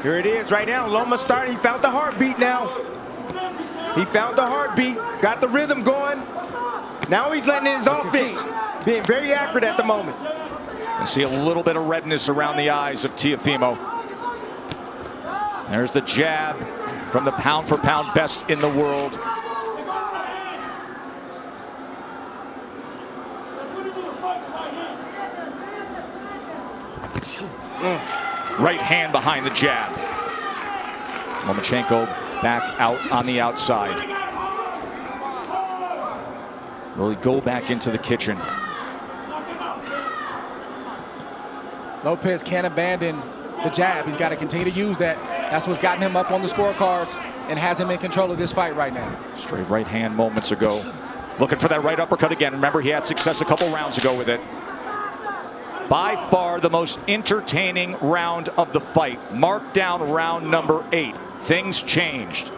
Here it is right now. Loma started. He found the heartbeat now. He found the heartbeat. Got the rhythm going. Now he's letting in his offense. Being very accurate at the moment. I see a little bit of redness around the eyes of Teofimo. There's the jab from the pound-for-pound best in the world. Right hand behind the jab. Lomachenko back out on the outside. Will he go back into the kitchen? Lopez can't abandon the jab. He's got to continue to use that. That's what's gotten him up on the scorecards and has him in control of this fight right now. Straight right hand moments ago. Looking for that right uppercut again. Remember, he had success a couple rounds ago with it. By far the most entertaining round of the fight. Mark down round number 8. Things changed.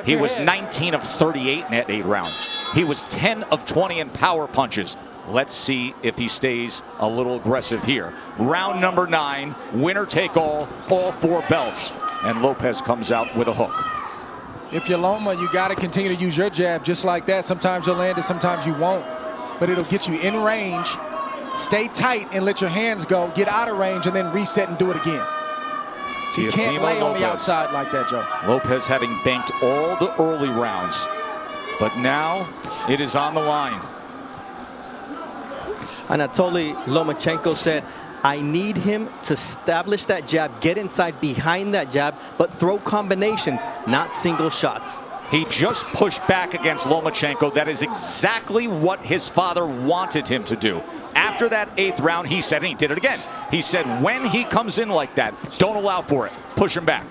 He was 19 of 38 in that 8 rounds. He was 10 of 20 in power punches. Let's see if he stays a little aggressive here. Round number 9, winner take all 4 belts. And Lopez comes out with a hook. If you're Loma, you got to continue to use your jab just like that. Sometimes you'll land it, sometimes you won't. But it'll get you in range. Stay tight and let your hands go. Get out of range and then reset and do it again. You can't lay on the outside like that, Joe. Lopez having banked all the early rounds. But now it is on the line. Anatoly Lomachenko said, I need him to establish that jab, get inside behind that jab, but throw combinations, not single shots. He just pushed back against Lomachenko. That is exactly what his father wanted him to do. After that 8th round, he said, and he did it again, he said, when he comes in like that, don't allow for it. Push him back.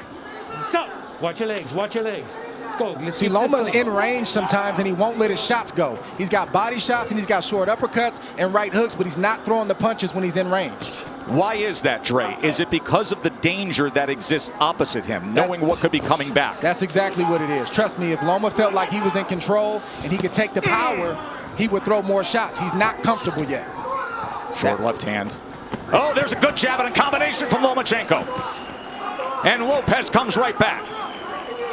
Stop. Watch your legs. Watch your legs. Let's go. Let's See, Loma's in range sometimes, and he won't let his shots go. He's got body shots, and he's got short uppercuts and right hooks, but he's not throwing the punches when he's in range. Why is that, Dre? Is it because of the danger that exists opposite him, knowing what could be coming back? That's exactly what it is. Trust me, if Loma felt like he was in control and he could take the power, he would throw more shots. He's not comfortable yet. Short left hand. Oh, there's a good jab and a combination from Lomachenko. And Lopez comes right back.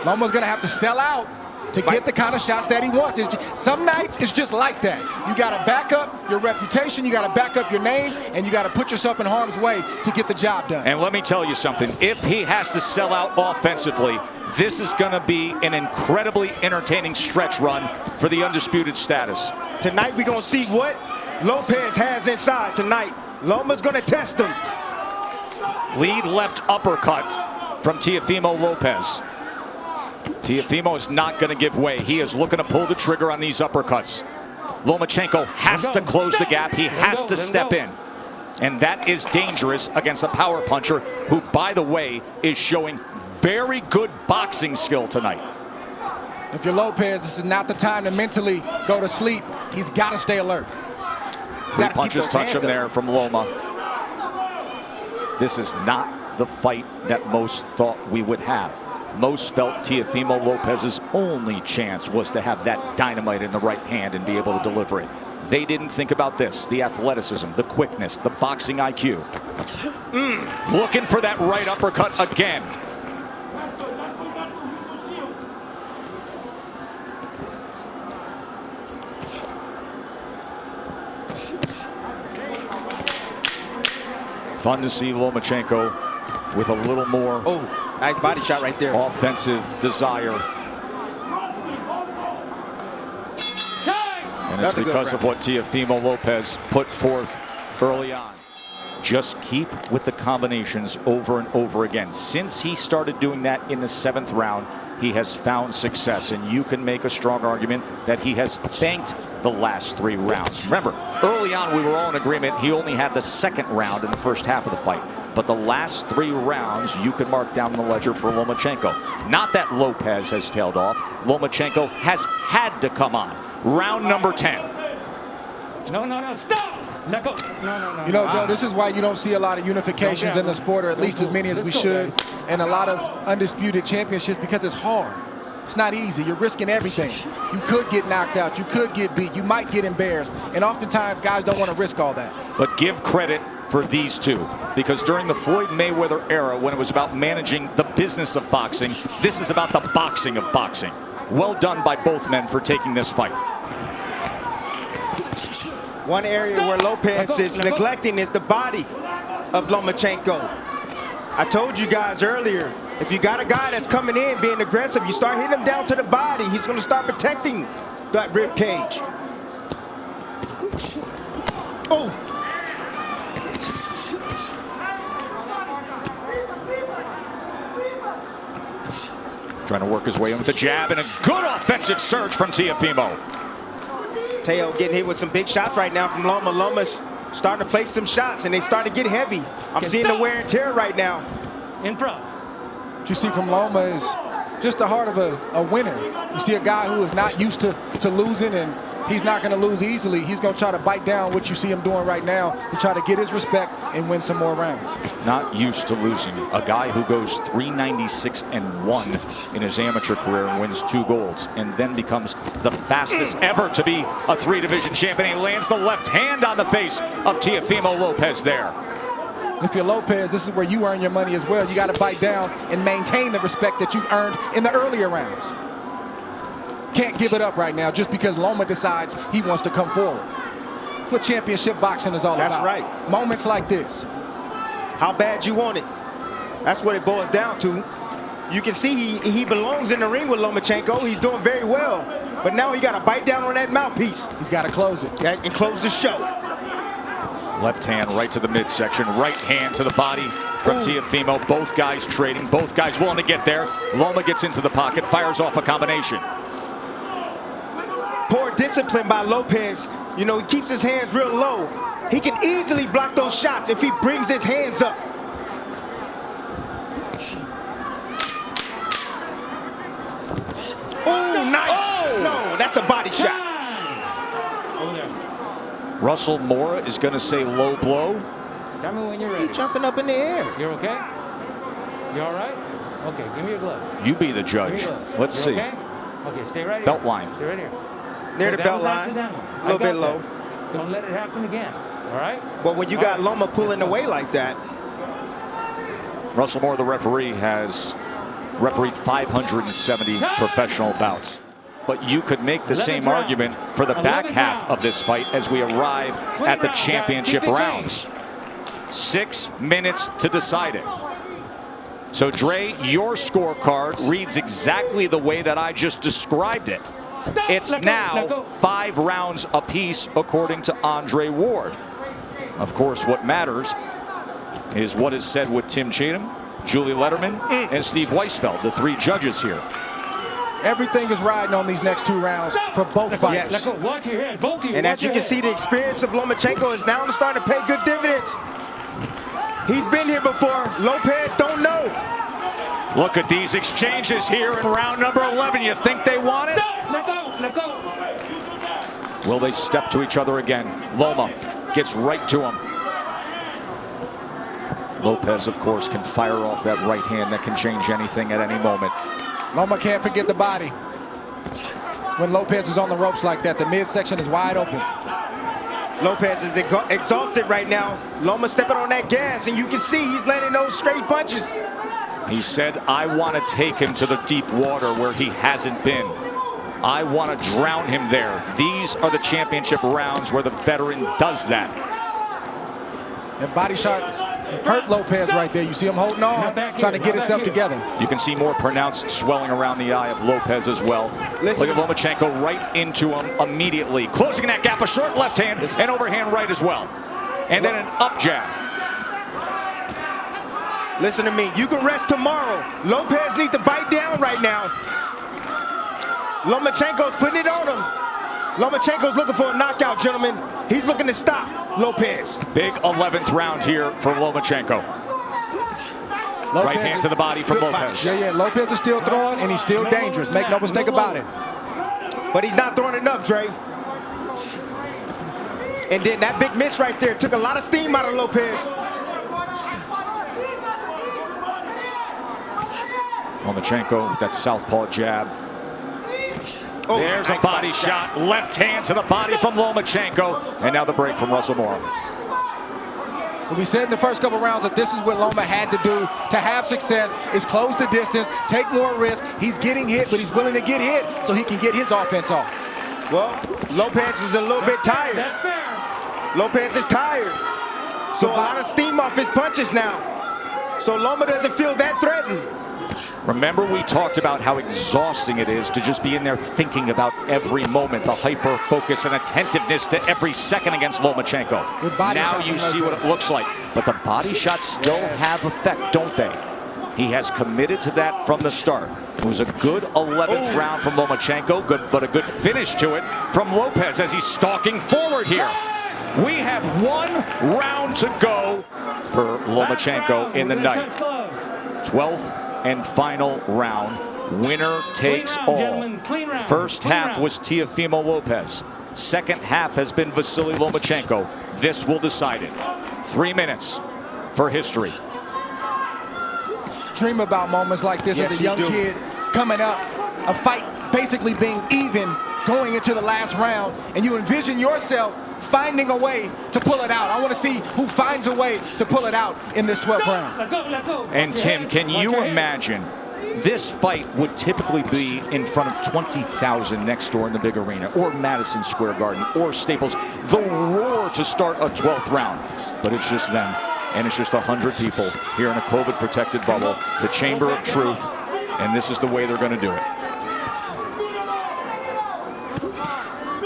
Loma's going to have to sell out to get the kind of shots that he wants. Some nights it's just like that. You got to back up your reputation, you got to back up your name, and you got to put yourself in harm's way to get the job done. And let me tell you something. If he has to sell out offensively, this is going to be an incredibly entertaining stretch run for the undisputed status. Tonight we're going to see what Lopez has inside tonight. Loma's going to test him. Lead left uppercut from Teofimo Lopez. Teofimo is not going to give way. He is looking to pull the trigger on these uppercuts. Lomachenko has to close the gap. He has to step in. And that is dangerous against a power puncher who, by the way, is showing very good boxing skill tonight. If you're Lopez, this is not the time to mentally go to sleep. He's got to stay alert. 3 punches touch him there from Loma. This is not the fight that most thought we would have. Most felt Teofimo Lopez's only chance was to have that dynamite in the right hand and be able to deliver it. They didn't think about this, the athleticism, the quickness, the boxing IQ. Looking for that right uppercut again. Fun to see Lomachenko with a little more nice body shot right there. Offensive desire. And it's because of what Teofimo Lopez put forth early on. Just keep with the combinations over and over again. Since he started doing that in the 7th round, he has found success, and you can make a strong argument that he has banked the last 3 rounds. Remember, early on we were all in agreement he only had the 2nd round in the first half of the fight, but the last 3 rounds you can mark down the ledger for Lomachenko. Not that Lopez has tailed off. Lomachenko has had to come on. Round number 10. No, stop! No. You know, Joe, this is why you don't see a lot of unifications in the sport, or at least as many as we should, and a lot of undisputed championships, because it's hard. It's not easy. You're risking everything. You could get knocked out. You could get beat. You might get embarrassed. And oftentimes, guys don't want to risk all that. But give credit for these two, because during the Floyd Mayweather era, when it was about managing the business of boxing, this is about the boxing of boxing. Well done by both men for taking this fight. One area where Lopez is neglecting is the body of Lomachenko. I told you guys earlier, if you got a guy that's coming in being aggressive, you start hitting him down to the body, he's going to start protecting that rib cage. Trying to work his way in with the jab, and a good offensive surge from Teofimo. Teo getting hit with some big shots right now from Loma. Loma's starting to place some shots, and they start to get heavy. I'm seeing the wear and tear right now. In front. What you see from Loma is just the heart of a winner. You see a guy who is not used to losing, and he's not going to lose easily. He's going to try to bite down what you see him doing right now to try to get his respect and win some more rounds. Not used to losing. A guy who goes 396-1 in his amateur career and wins 2 golds, and then becomes the fastest ever to be a 3-division champion. He lands the left hand on the face of Teofimo Lopez there. If you're Lopez, this is where you earn your money as well. You got to bite down and maintain the respect that you've earned in the earlier rounds. Can't give it up right now just because Loma decides he wants to come forward. That's what championship boxing is all about. That's right. Moments like this. How bad you want it. That's what it boils down to. You can see he belongs in the ring with Lomachenko. He's doing very well. But now he got to bite down on that mouthpiece. He's got to close it. And close the show. Left hand right to the midsection. Right hand to the body from Teofimo. Both guys trading. Both guys willing to get there. Loma gets into the pocket. Fires off a combination. Poor discipline by Lopez. You know, he keeps his hands real low. He can easily block those shots if he brings his hands up. Oh, nice. No, that's a body shot. Russell Mora is going to say low blow. Tell me when you're ready. He's jumping up in the air. You're okay? You all right? Okay, give me your gloves. You be the judge. Let's see. Okay? Okay, stay right here. Belt line. Stay right here. Near the belt line. A little bit low. Don't let it happen again. All right? But when you got Loma pulling away like that. Russell Moore, the referee, has refereed 570 professional bouts. But you could make the same argument for the back half of this fight as we arrive at the championship rounds. 6 minutes to decide it. So, Dre, your scorecard reads exactly the way that I just described it. It's now 5 rounds apiece, according to Andre Ward. Of course, what matters is what is said with Tim Cheatham, Julie Letterman, and Steve Weisfeld, the 3 judges here. Everything is riding on these next 2 rounds for both fighters. Yes. Watch your head, both of you. And as you can see, the experience of Lomachenko is now starting to pay good dividends. He's been here before. Lopez don't know. Look at these exchanges here in round number 11. You think they want it? Let go. Will they step to each other again? Loma gets right to him. Lopez, of course, can fire off that right hand that can change anything at any moment. Loma can't forget the body. When Lopez is on the ropes like that, the midsection is wide open. Lopez is exhausted right now. Loma stepping on that gas, and you can see he's landing those straight punches. He said, I want to take him to the deep water where he hasn't been. I want to drown him there. These are the championship rounds where the veteran does that. And body shot hurt Lopez right there. You see him holding on, trying to get himself together. You can see more pronounced swelling around the eye of Lopez as well. Look at Lomachenko right into him immediately. Closing that gap, a short left hand and overhand right as well. And then an up jab. Listen to me, you can rest tomorrow. Lopez needs to bite down right now. Lomachenko's putting it on him. Lomachenko's looking for a knockout, gentlemen. He's looking to stop Lopez. Big 11th round here for Lomachenko. Right hand to the body from Lopez. Yeah, Lopez is still throwing, and he's still dangerous. Make no mistake about it. But he's not throwing enough, Dre. And then that big miss right there took a lot of steam out of Lopez. Lomachenko with that southpaw jab. Oh, there's a body shot. Left hand to the body from Lomachenko. And now the break from Russell Moore. Well, we said in the first couple rounds that this is what Loma had to do to have success, is close the distance, take more risk. He's getting hit, but he's willing to get hit so he can get his offense off. Well, Lopez is a little bit tired. That's fair. Lopez is tired. So a lot of steam off his punches now. So Loma doesn't feel that threatened. Remember, we talked about how exhausting it is to just be in there thinking about every moment, the hyper focus and attentiveness to every second against Lomachenko. Now you see what it looks like. But the body shots still have effect, don't they? He has committed to that from the start. It was a good 11th round from Lomachenko, but a good finish to it from Lopez as he's stalking forward here. We have 1 round to go for Lomachenko in the night. 12th and final round. Winner takes all. First half was Teofimo Lopez. Second half has been Vasily Lomachenko. This will decide it. 3 minutes for history. Dream about moments like this as a young kid coming up, a fight basically being even going into the last round, and you envision yourself finding a way to pull it out. I want to see who finds a way to pull it out in this 12th round. Let go. And Tim, can you imagine this fight would typically be in front of 20,000 next door in the big arena, or Madison Square Garden, or Staples. The roar to start a 12th round. But it's just them, and it's just 100 people here in a COVID-protected bubble, the Chamber of Truth, and this is the way they're going to do it.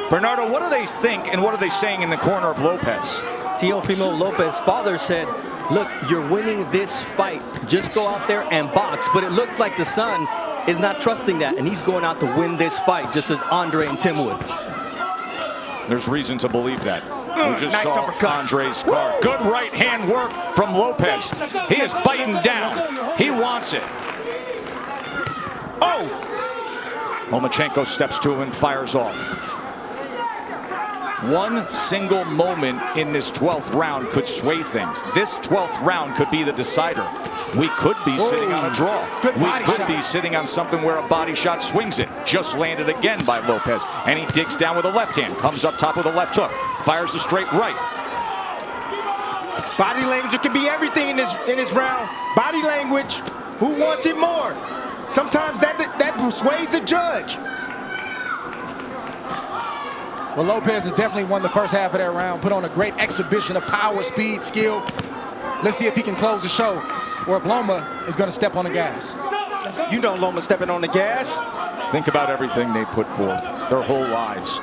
Bernardo, what do they think and what are they saying in the corner of Lopez? Teofimo Lopez's father said, look, you're winning this fight. Just go out there and box. But it looks like the son is not trusting that, and he's going out to win this fight, just as Andre and Tim would. There's reason to believe that. We just saw Andre's card. Good right hand work from Lopez. He is biting down. He wants it. Lomachenko steps to him and fires off. One single moment in this 12th round could sway things. This 12th round could be the decider. We could be sitting on a draw. We could be sitting on something where a body shot swings it. Just landed again by Lopez. And he digs down with a left hand. Comes up top with a left hook. Fires a straight right. Body language can be everything in this round. Body language. Who wants it more? Sometimes that persuades a judge. Well, Lopez has definitely won the first half of that round, put on a great exhibition of power, speed, skill. Let's see if he can close the show, or if Loma is going to step on the gas. You know Loma stepping on the gas. Think about everything they put forth, their whole lives.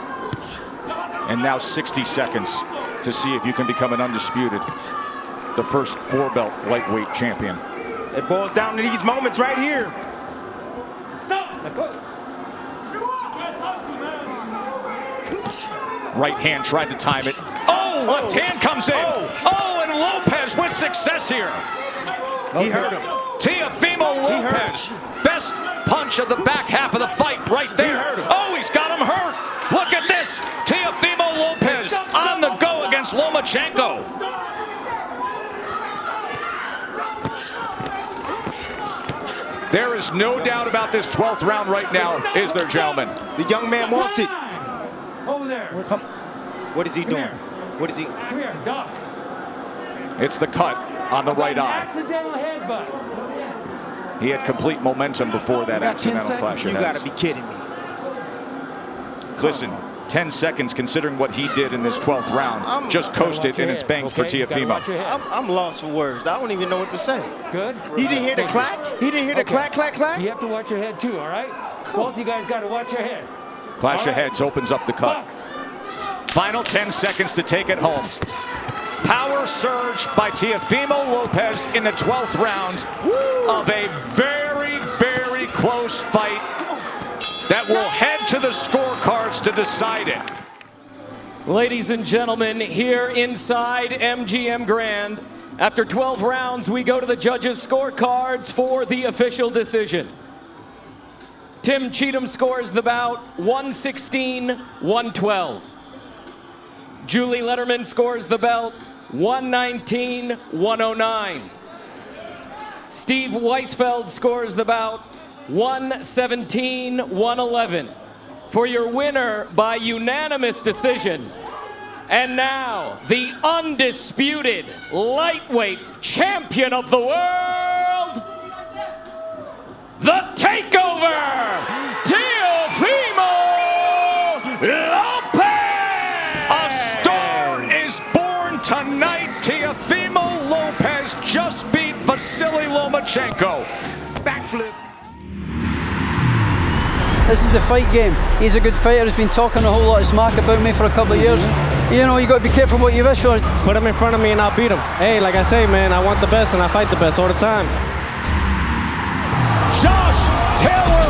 And now 60 seconds to see if you can become an undisputed, the first 4-belt lightweight champion. It boils down to these moments right here. Stop. Let go. Right hand tried to time it. Oh, left hand comes in. Oh, and Lopez with success here. He hurt him. Teofimo Lopez. Best punch of the back half of the fight right there. Oh, he's got him hurt. Look at this. Teofimo Lopez on the go against Lomachenko. There is no doubt about this 12th round right now, is there, gentlemen? The young man wants it. Over there. What is he doing? What is he? Come here, Doc. It's the cut on the right eye. Accidental headbutt. He had complete momentum before that accidental clash. You got to be kidding me. Listen, 10 seconds considering what he did in this 12th round. Just coasted and it's banked for Teofimo. I'm lost for words. I don't even know what to say. Good. He didn't hear the clack? He didn't hear the clack, clack, clack? You have to watch your head too, all right? Both you guys got to watch your head. Clash of heads opens up the cut. Box. Final 10 seconds to take it home. Power surge by Teofimo Lopez in the 12th round of a very, very close fight that will head to the scorecards to decide it. Ladies and gentlemen, here inside MGM Grand, after 12 rounds, we go to the judges' scorecards for the official decision. Tim Cheatham scores the bout 116-112. Julie Letterman scores the belt 119-109. Steve Weisfeld scores the bout 117-111. For your winner by unanimous decision. And now, the undisputed lightweight champion of the world, the Takeover, Teofimo Lopez! A star is born tonight. Teofimo Lopez just beat Vasily Lomachenko. Backflip. This is the fight game. He's a good fighter. He's been talking a whole lot of smack about me for a couple of years. You know, you got to be careful what you wish for. Put him in front of me and I'll beat him. Hey, like I say, man, I want the best and I fight the best all the time. Josh Taylor